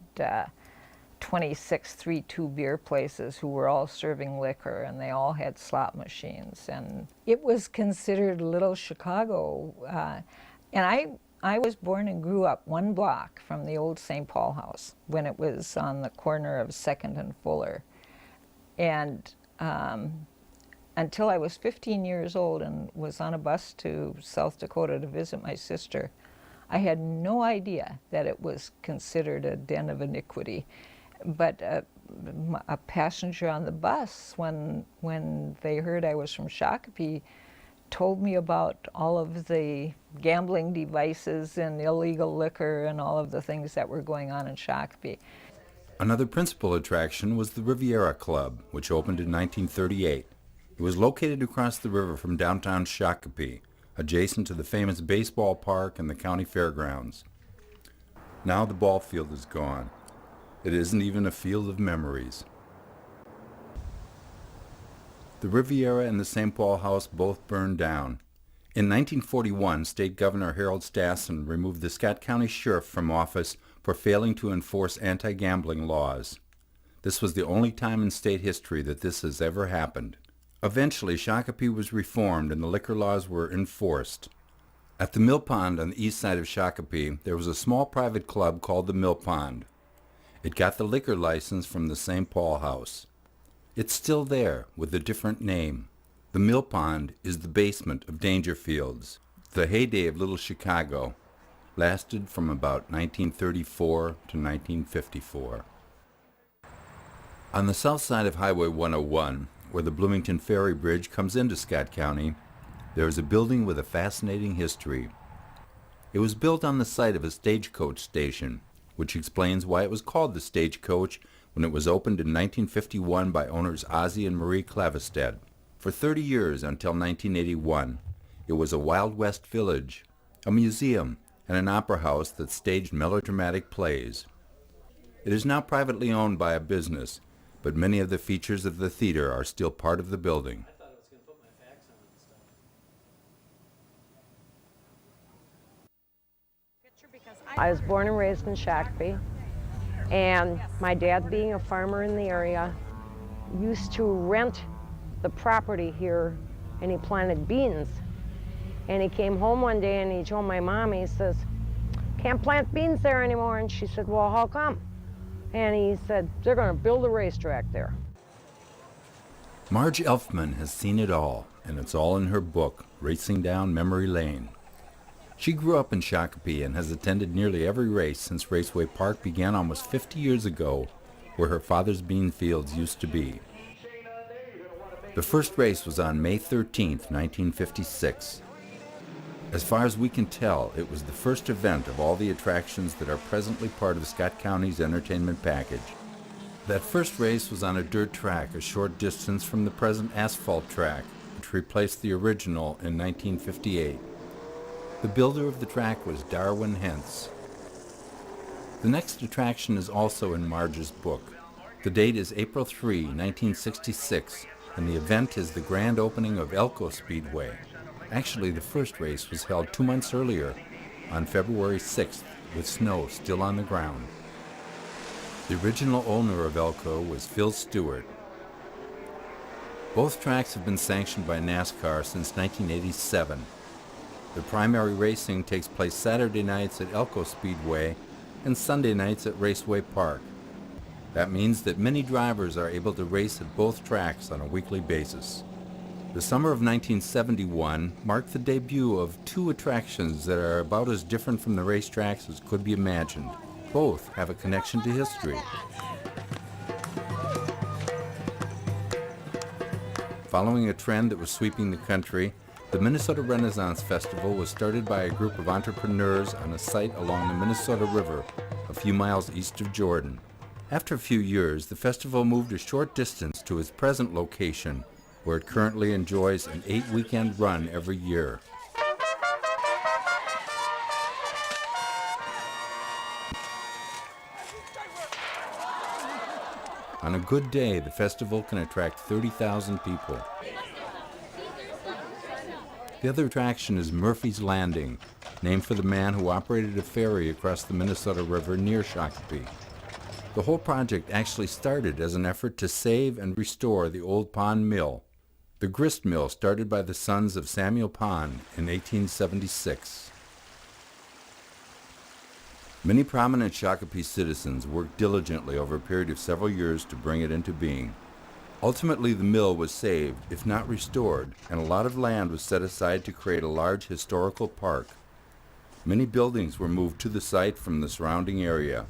Speaker 7: 26 3-2 beer places who were all serving liquor, and they all had slot machines, and it was considered Little Chicago. And I was born and grew up 1 block from the old St. Paul House when it was on the corner of 2nd and Fuller. And until I was 15 years old and was on a bus to South Dakota to visit my sister, I had no idea that it was considered a den of iniquity. But a passenger on the bus, when they heard I was from Shakopee, told me about all of the gambling devices and illegal liquor and all of the things that were going on in Shakopee.
Speaker 3: Another principal attraction was the Riviera Club, which opened in 1938. It was located across the river from downtown Shakopee, adjacent to the famous baseball park and the county fairgrounds. Now the ball field is gone. It isn't even a field of memories. The Riviera and the St. Paul House both burned down. In 1941, State Governor Harold Stassen removed the Scott County Sheriff from office for failing to enforce anti-gambling laws. This was the only time in state history that this has ever happened. Eventually, Shakopee was reformed and the liquor laws were enforced. At the Mill Pond on the east side of Shakopee, there was a small private club called the Mill Pond. It got the liquor license from the St. Paul House. It's still there with a different name. The Mill Pond is the basement of Dangerfield's, the heyday of Little Chicago. lasted from about 1934 to 1954. On the south side of Highway 101, where the Bloomington Ferry Bridge comes into Scott County, there is a building with a fascinating history. It was built on the site of a stagecoach station, which explains why it was called the Stagecoach when it was opened in 1951 by owners Ozzie and Marie Clavestad. For 30 years, until 1981, it was a Wild West village, a museum, and an opera house that staged melodramatic plays. It is now privately owned by a business, but many of the features of the theater are still part of the building.
Speaker 21: I was born and raised in Shakopee, and my dad, being a farmer in the area, used to rent the property here, and he planted beans. And he came home one day and he told my mom, he says, "Can't plant beans there anymore." And she said, "Well, how come?" And he said, "They're going to build a racetrack there."
Speaker 3: Marge Elfman has seen it all, and it's all in her book, Racing Down Memory Lane. She grew up in Shakopee and has attended nearly every race since Raceway Park began almost 50 years ago, where her father's bean fields used to be. The first race was on May 13th, 1956. As far as we can tell, it was the first event of all the attractions that are presently part of Scott County's entertainment package. That first race was on a dirt track a short distance from the present asphalt track, which replaced the original in 1958. The builder of the track was Darwin Hentz. The next attraction is also in Marge's book. The date is April 3, 1966, and the event is the grand opening of Elko Speedway. Actually, the first race was held 2 months earlier, on February 6th, with snow still on the ground. The original owner of Elko was Phil Stewart. Both tracks have been sanctioned by NASCAR since 1987. The primary racing takes place Saturday nights at Elko Speedway and Sunday nights at Raceway Park. That means that many drivers are able to race at both tracks on a weekly basis. The summer of 1971 marked the debut of two attractions that are about as different from the racetracks as could be imagined. Both have a connection to history. Following a trend that was sweeping the country, the Minnesota Renaissance Festival was started by a group of entrepreneurs on a site along the Minnesota River, a few miles east of Jordan. After a few years, the festival moved a short distance to its present location, where it currently enjoys an 8-weekend run every year. On a good day, the festival can attract 30,000 people. The other attraction is Murphy's Landing, named for the man who operated a ferry across the Minnesota River near Shakopee. The whole project actually started as an effort to save and restore the old Pond Mill, the grist mill started by the sons of Samuel Pond in 1876. Many prominent Shakopee citizens worked diligently over a period of several years to bring it into being. Ultimately, the mill was saved, if not restored, and a lot of land was set aside to create a large historical park. Many buildings were moved to the site from the surrounding area.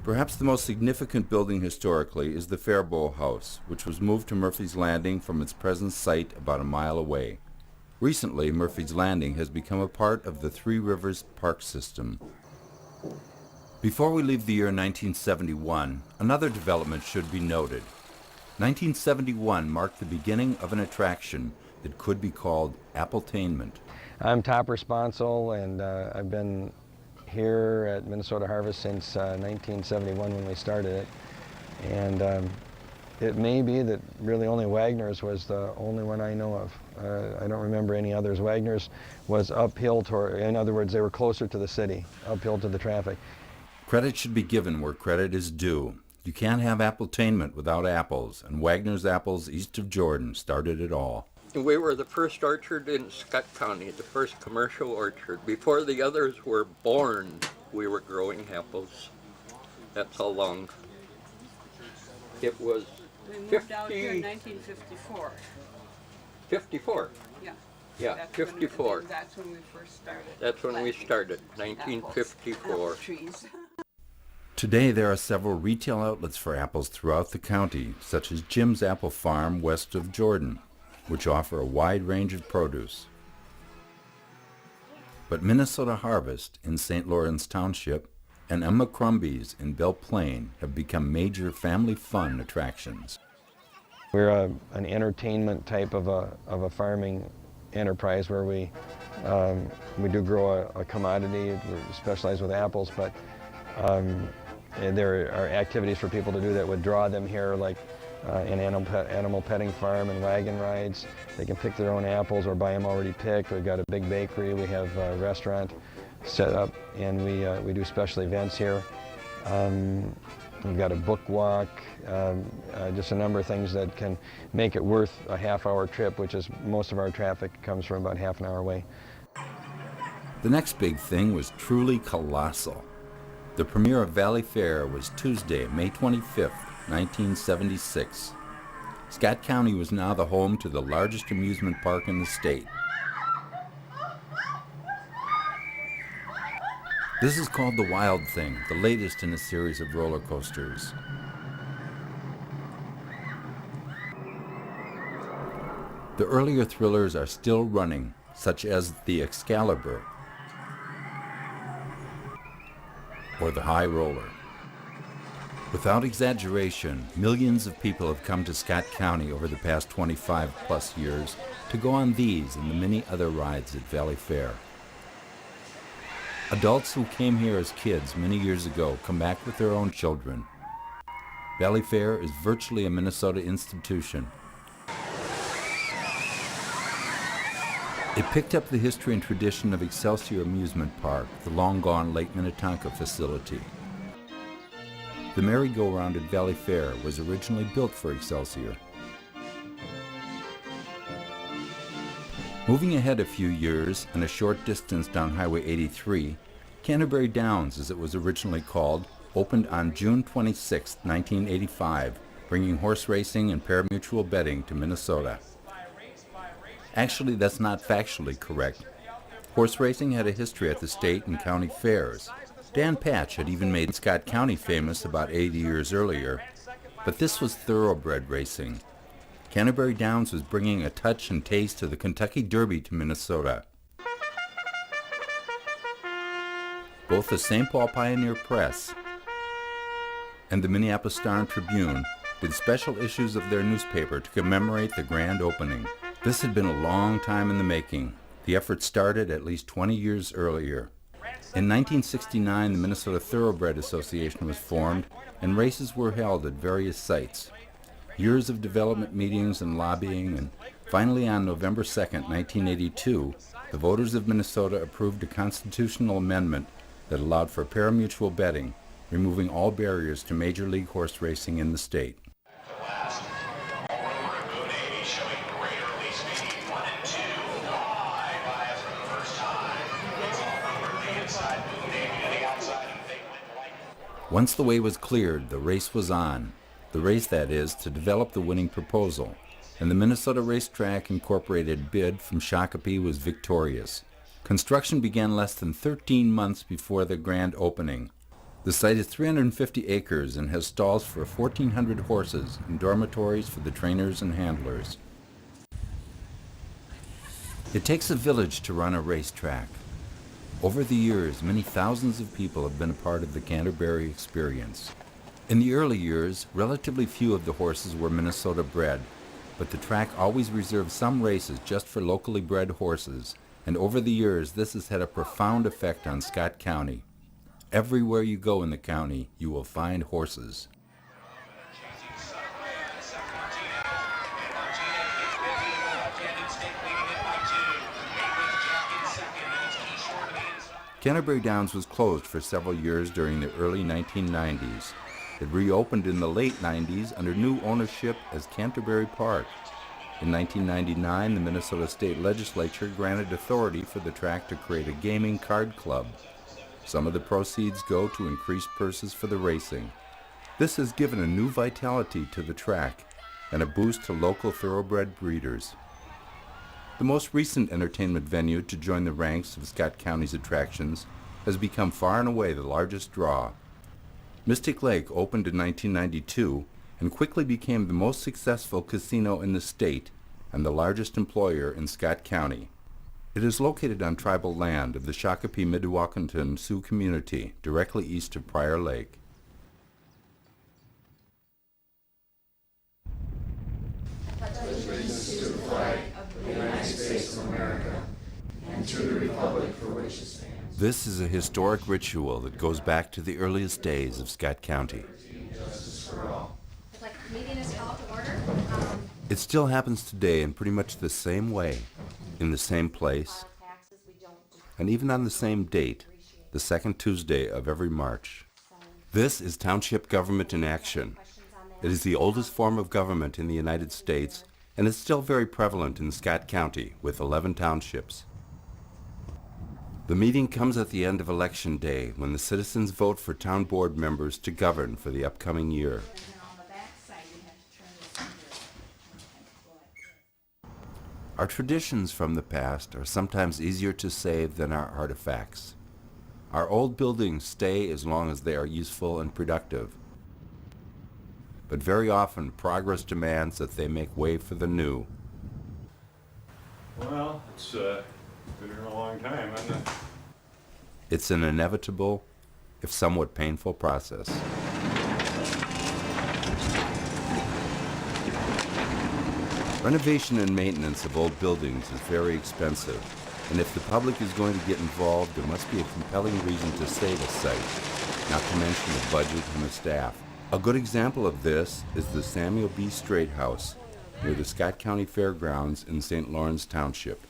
Speaker 3: Perhaps the most significant building historically is the Faribault House, which was moved to Murphy's Landing from its present site about a mile away. Recently, Murphy's Landing has become a part of the Three Rivers Park system. Before we leave the year 1971, another development should be noted. 1971 marked the beginning of an attraction that could be called Appletainment.
Speaker 22: I'm top responsal, and I've been here at Minnesota Harvest since 1971 when we started it. And it may be that really only Wagner's was the only one I know of. I don't remember any others. Wagner's was uphill toward, in other words, they were closer to the city, uphill to the traffic.
Speaker 3: Credit should be given where credit is due. You can't have Appletainment without apples, and Wagner's Apples east of Jordan started it all.
Speaker 23: We were the first orchard in Scott County, the first commercial orchard. Before the others were born, we were growing apples. That's how long. It was
Speaker 11: We moved out here in 1954.
Speaker 23: 54.
Speaker 11: Yeah.
Speaker 23: Yeah,
Speaker 11: That's
Speaker 23: 54.
Speaker 11: That's when we first started.
Speaker 23: That's when we started, 1954.
Speaker 11: Trees.
Speaker 3: Today there are several retail outlets for apples throughout the county, such as Jim's Apple Farm west of Jordan, which offer a wide range of produce. But Minnesota Harvest in St. Lawrence Township and Emma Crumby's in Belle Plaine have become major family fun attractions.
Speaker 22: We're an entertainment type of a farming enterprise where we do grow a commodity. We're specialized with apples, but and there are activities for people to do that would draw them here, like an animal petting farm and wagon rides. They can pick their own apples or buy them already picked. We've got a big bakery. We have a restaurant set up, and we do special events here. We've got a book walk, just a number of things that can make it worth a half-hour trip, which is most of our traffic comes from about half an hour away.
Speaker 3: The next big thing was truly colossal. The premiere of Valley Fair was Tuesday, May 25th, 1976. Scott County was now the home to the largest amusement park in the state. This is called the Wild Thing, the latest in a series of roller coasters. The earlier thrillers are still running, such as the Excalibur or the High Roller. Without exaggeration, millions of people have come to Scott County over the past 25 plus years to go on these and the many other rides at Valley Fair. Adults who came here as kids many years ago come back with their own children. Valley Fair is virtually a Minnesota institution. It picked up the history and tradition of Excelsior Amusement Park, the long-gone Lake Minnetonka facility. The merry-go-round at Valley Fair was originally built for Excelsior. Moving ahead a few years and a short distance down Highway 83, Canterbury Downs, as it was originally called, opened on June 26, 1985, bringing horse racing and parimutuel betting to Minnesota. Actually, that's not factually correct. Horse racing had a history at the state and county fairs. Dan Patch had even made Scott County famous about 80 years earlier, but this was thoroughbred racing. Canterbury Downs was bringing a touch and taste of the Kentucky Derby to Minnesota. Both the St. Paul Pioneer Press and the Minneapolis Star and Tribune did special issues of their newspaper to commemorate the grand opening. This had been a long time in the making. The effort started at least 20 years earlier. In 1969, the Minnesota Thoroughbred Association was formed, and races were held at various sites. Years of development meetings and lobbying, and finally on November 2, 1982, the voters of Minnesota approved a constitutional amendment that allowed for parimutuel betting, removing all barriers to major league horse racing in the state. Once the way was cleared, the race was on. The race, that is, to develop the winning proposal. And the Minnesota Racetrack Incorporated bid from Shakopee was victorious. Construction began less than 13 months before the grand opening. The site is 350 acres and has stalls for 1,400 horses and dormitories for the trainers and handlers. It takes a village to run a racetrack. Over the years, many thousands of people have been a part of the Canterbury experience. In the early years, relatively few of the horses were Minnesota bred, but the track always reserved some races just for locally bred horses, and over the years this has had a profound effect on Scott County. Everywhere you go in the county, you will find horses. Canterbury Downs was closed for several years during the early 1990s. It reopened in the late 90s under new ownership as Canterbury Park. In 1999, the Minnesota State Legislature granted authority for the track to create a gaming card club. Some of the proceeds go to increase purses for the racing. This has given a new vitality to the track and a boost to local thoroughbred breeders. The most recent entertainment venue to join the ranks of Scott County's attractions has become far and away the largest draw. Mystic Lake opened in 1992 and quickly became the most successful casino in the state and the largest employer in Scott County. It is located on tribal land of the Shakopee-Mdewakanton Sioux community, directly east of Prior Lake. This is a historic ritual that goes back to the earliest days of Scott County. It still happens today in pretty much the same way, in the same place, and even on the same date, the second Tuesday of every March. This is township government in action. It is the oldest form of government in the United States, and it's still very prevalent in Scott County with 11 townships. The meeting comes at the end of Election Day when the citizens vote for town board members to govern for the upcoming year. Our traditions from the past are sometimes easier to save than our artifacts. Our old buildings stay as long as they are useful and productive. But very often progress demands that they make way for the new.
Speaker 2: Well, it's been here a long time, hasn't it?
Speaker 3: It's an inevitable, if somewhat painful process. Renovation and maintenance of old buildings is very expensive, and if the public is going to get involved, there must be a compelling reason to save a site, not to mention a budget and a staff. A good example of this is the Samuel B. Strait House near the Scott County Fairgrounds in St. Lawrence Township.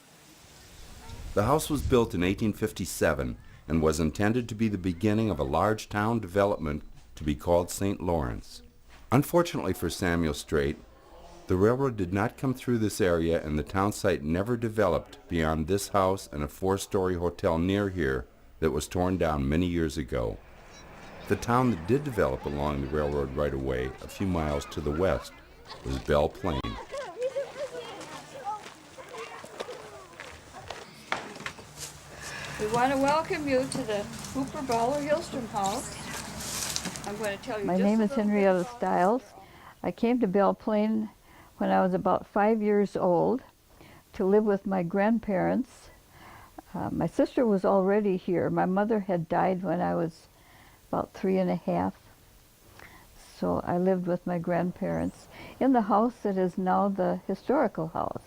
Speaker 3: The house was built in 1857 and was intended to be the beginning of a large town development to be called St. Lawrence. Unfortunately for Samuel Strait, the railroad did not come through this area and the town site never developed beyond this house and a 4-story hotel near here that was torn down many years ago. The town that did develop along the railroad right-of-way a few miles to the west was Belle Plaine.
Speaker 4: We want to welcome you to the Hooper Baller Hillstrom House. I'm going to tell you
Speaker 5: My
Speaker 4: just
Speaker 5: name
Speaker 4: a
Speaker 5: is
Speaker 4: little
Speaker 5: Henrietta
Speaker 4: bit about
Speaker 5: Stiles. I came to Belle Plaine when I was about 5 years old to live with my grandparents. My sister was already here. My mother had died when I was about 3.5. So I lived with my grandparents in the house that is now the historical house.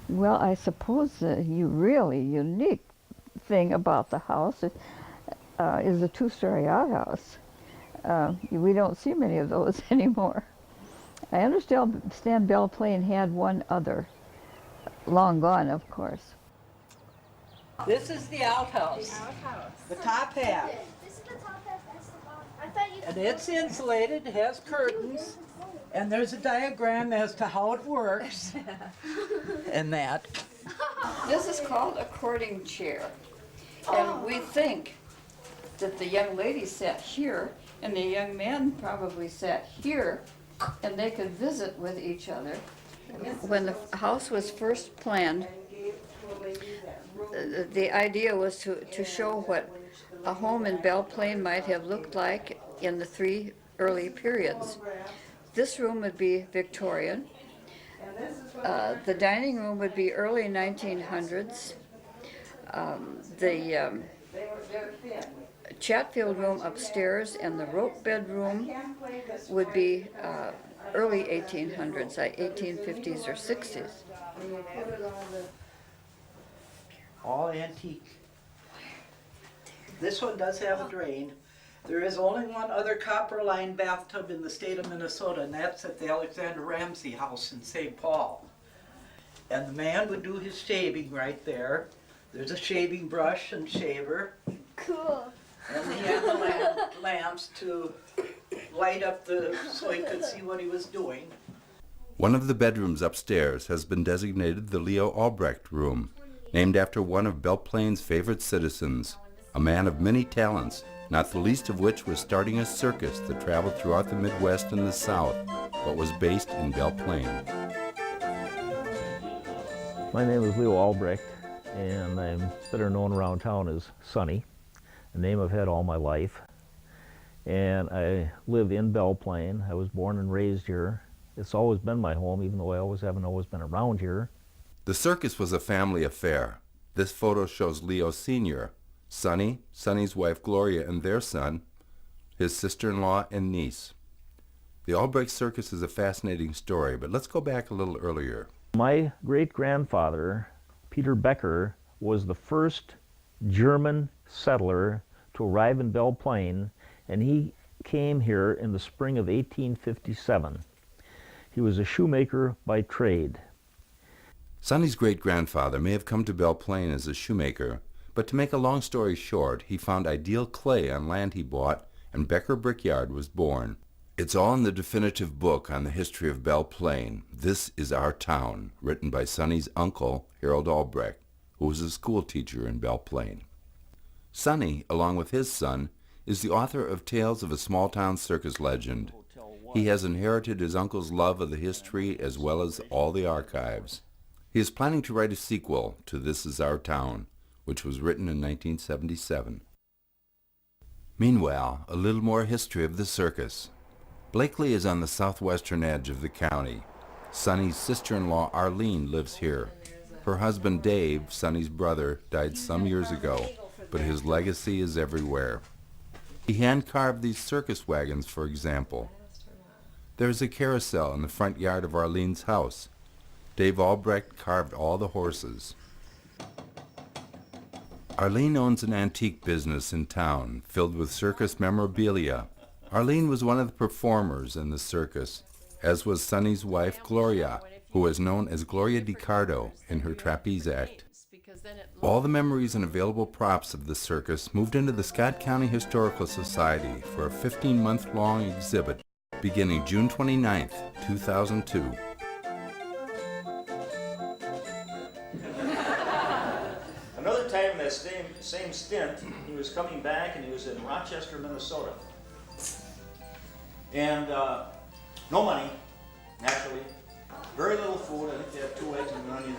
Speaker 5: Well, I suppose the really unique thing about the house is a 2-story outhouse. We don't see many of those anymore. I understand Belle Plaine had one other, long gone, of course.
Speaker 24: This is the outhouse. The top half.
Speaker 9: This is the top half, that's the bottom. I thought you
Speaker 24: And it's insulated, it has curtains, and there's a diagram as to how it works. And that.
Speaker 4: This is called a courting chair. And we think that the young lady sat here and the young man probably sat here and they could visit with each other. When the house was first planned, the idea was to show what a home in Belle Plaine might have looked like in the 3 early periods. This room would be Victorian. The dining room would be early 1900s. The Chatfield room upstairs and the rope bedroom would be early 1800s, like 1850s or 60s.
Speaker 24: All antique. This one does have a drain. There is only one other copper-lined bathtub in the state of Minnesota, and that's at the Alexander Ramsey House in St. Paul. And the man would do his shaving right there. There's a shaving brush and shaver.
Speaker 9: Cool.
Speaker 24: And he had the lamps to light up so he could see what he was doing.
Speaker 3: One of the bedrooms upstairs has been designated the Leo Albrecht Room, named after one of Belle Plaine's favorite citizens, a man of many talents, not the least of which was starting a circus that traveled throughout the Midwest and the South, but was based in Belle Plaine.
Speaker 6: My name is Leo Albrecht, and I'm better known around town as Sonny, a name I've had all my life. And I live in Belle Plaine. I was born and raised here. It's always been my home, even though I haven't always been around here.
Speaker 3: The circus was a family affair. This photo shows Leo Sr., Sonny, Sonny's wife Gloria, and their son, his sister-in-law and niece. The Albrecht Circus is a fascinating story, but let's go back a little earlier.
Speaker 6: My great-grandfather, Peter Becker, was the first German settler to arrive in Belle Plaine, and he came here in the spring of 1857. He was a shoemaker by trade.
Speaker 3: Sonny's great-grandfather may have come to Belle Plaine as a shoemaker, but to make a long story short, he found ideal clay on land he bought, and Becker Brickyard was born. It's all in the definitive book on the history of Belle Plaine, This Is Our Town, written by Sonny's uncle, Harold Albrecht, who was a school teacher in Belle Plaine. Sonny, along with his son, is the author of Tales of a Small-Town Circus Legend. He has inherited his uncle's love of the history as well as all the archives. He is planning to write a sequel to This Is Our Town, which was written in 1977. Meanwhile, a little more history of the circus. Blakely is on the southwestern edge of the county. Sonny's sister-in-law Arlene lives here. Her husband Dave, Sonny's brother, died some years ago, but his legacy is everywhere. He hand-carved these circus wagons, for example. There's a carousel in the front yard of Arlene's house. Dave Albrecht carved all the horses. Arlene owns an antique business in town filled with circus memorabilia. Arlene was one of the performers in the circus, as was Sonny's wife Gloria, who was known as Gloria DiCardo in her trapeze act. All the memories and available props of the circus moved into the Scott County Historical Society for a 15-month-long exhibit beginning June 29, 2002.
Speaker 8: Another time in that same stint, he was coming back and he was in Rochester, Minnesota. And no money, naturally. Very little food. I think they had 2 eggs and an onion.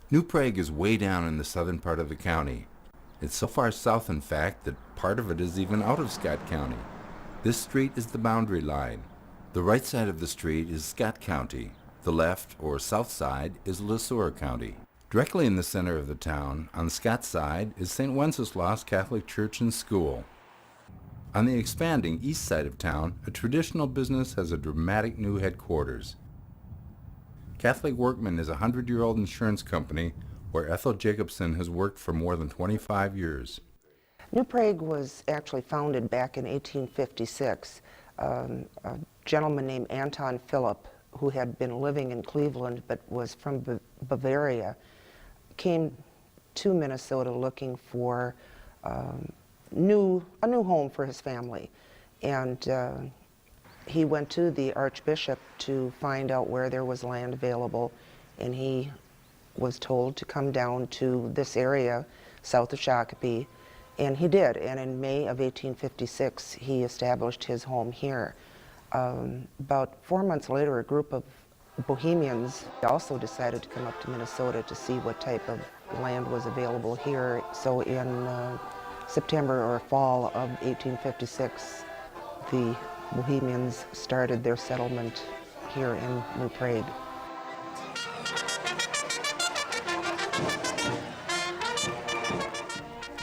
Speaker 3: New Prague is way down in the southern part of the county. It's so far south, in fact, that part of it is even out of Scott County. This street is the boundary line. The right side of the street is Scott County. The left, or south side, is Le Sueur County. Directly in the center of the town, on Scott's side, is St. Wenceslaus Catholic Church and School. On the expanding east side of town, a traditional business has a dramatic new headquarters. Catholic Workman is a 100-year-old insurance company where Ethel Jacobson has worked for more than 25 years.
Speaker 10: New Prague was actually founded back in 1856. A gentleman named Anton Philipp, who had been living in Cleveland but was from Bavaria, came to Minnesota looking for a new home for his family. And he went to the Archbishop to find out where there was land available, and he was told to come down to this area south of Shakopee, and he did. And in May of 1856, he established his home here. About 4 months later, a group of Bohemians also decided to come up to Minnesota to see what type of land was available here. So in September or fall of 1856, the Bohemians started their settlement here in New Prague.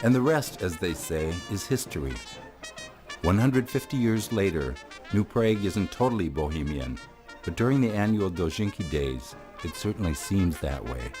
Speaker 3: And the rest, as they say, is history. 150 years later, New Prague isn't totally bohemian, but during the annual Dożynki days, it certainly seems that way.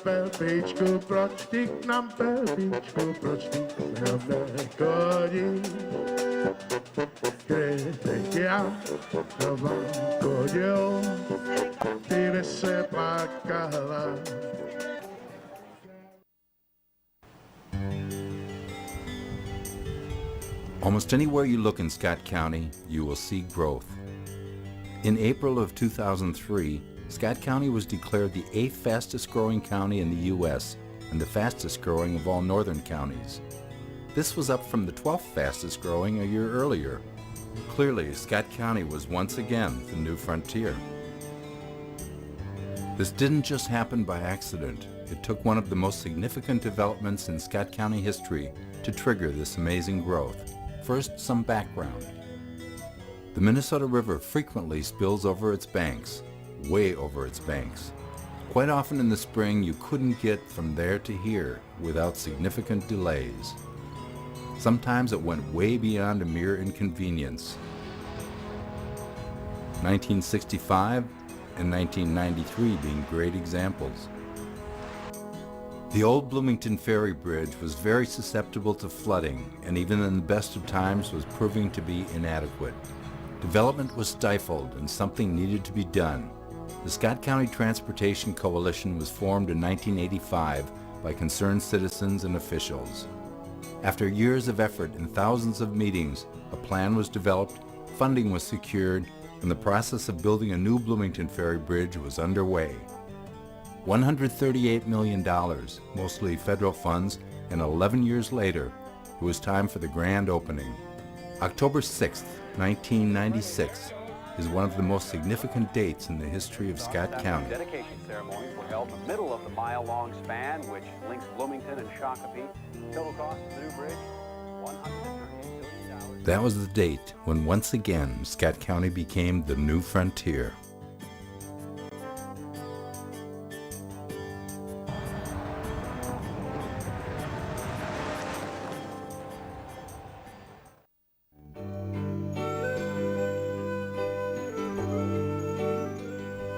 Speaker 12: Péčku, proč ty k nám, Péčku, proč ty k nám nechodíš? Kdybych já doma chodil, ty by se plakala.
Speaker 3: Almost anywhere you look in Scott County, you will see growth. In April of 2003, Scott County was declared the 8th fastest growing county in the U.S. and the fastest growing of all northern counties. This was up from the 12th fastest growing a year earlier. Clearly, Scott County was once again the new frontier. This didn't just happen by accident. It took one of the most significant developments in Scott County history to trigger this amazing growth. First, some background. The Minnesota River frequently spills over its banks, way over its banks. Quite often in the spring, you couldn't get from there to here without significant delays. Sometimes it went way beyond a mere inconvenience. 1965 and 1993 being great examples. The old Bloomington Ferry Bridge was very susceptible to flooding, and even in the best of times was proving to be inadequate. Development was stifled and something needed to be done. The Scott County Transportation Coalition was formed in 1985 by concerned citizens and officials. After years of effort and thousands of meetings, a plan was developed, funding was secured, and the process of building a new Bloomington Ferry Bridge was underway. $138 million, mostly federal funds, and 11 years later, it was time for the grand opening. October 6, 1996, is one of the most significant dates in the history of Scott County.
Speaker 13: Dedication ceremonies were held in the middle of the mile-long span which links Bloomington and Shakopee. Total cost of the new bridge, $138 million.
Speaker 3: That was the date when once again Scott County became the new frontier.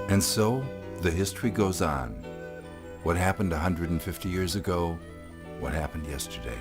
Speaker 3: And so, the history goes on. What happened 150 years ago? What happened yesterday?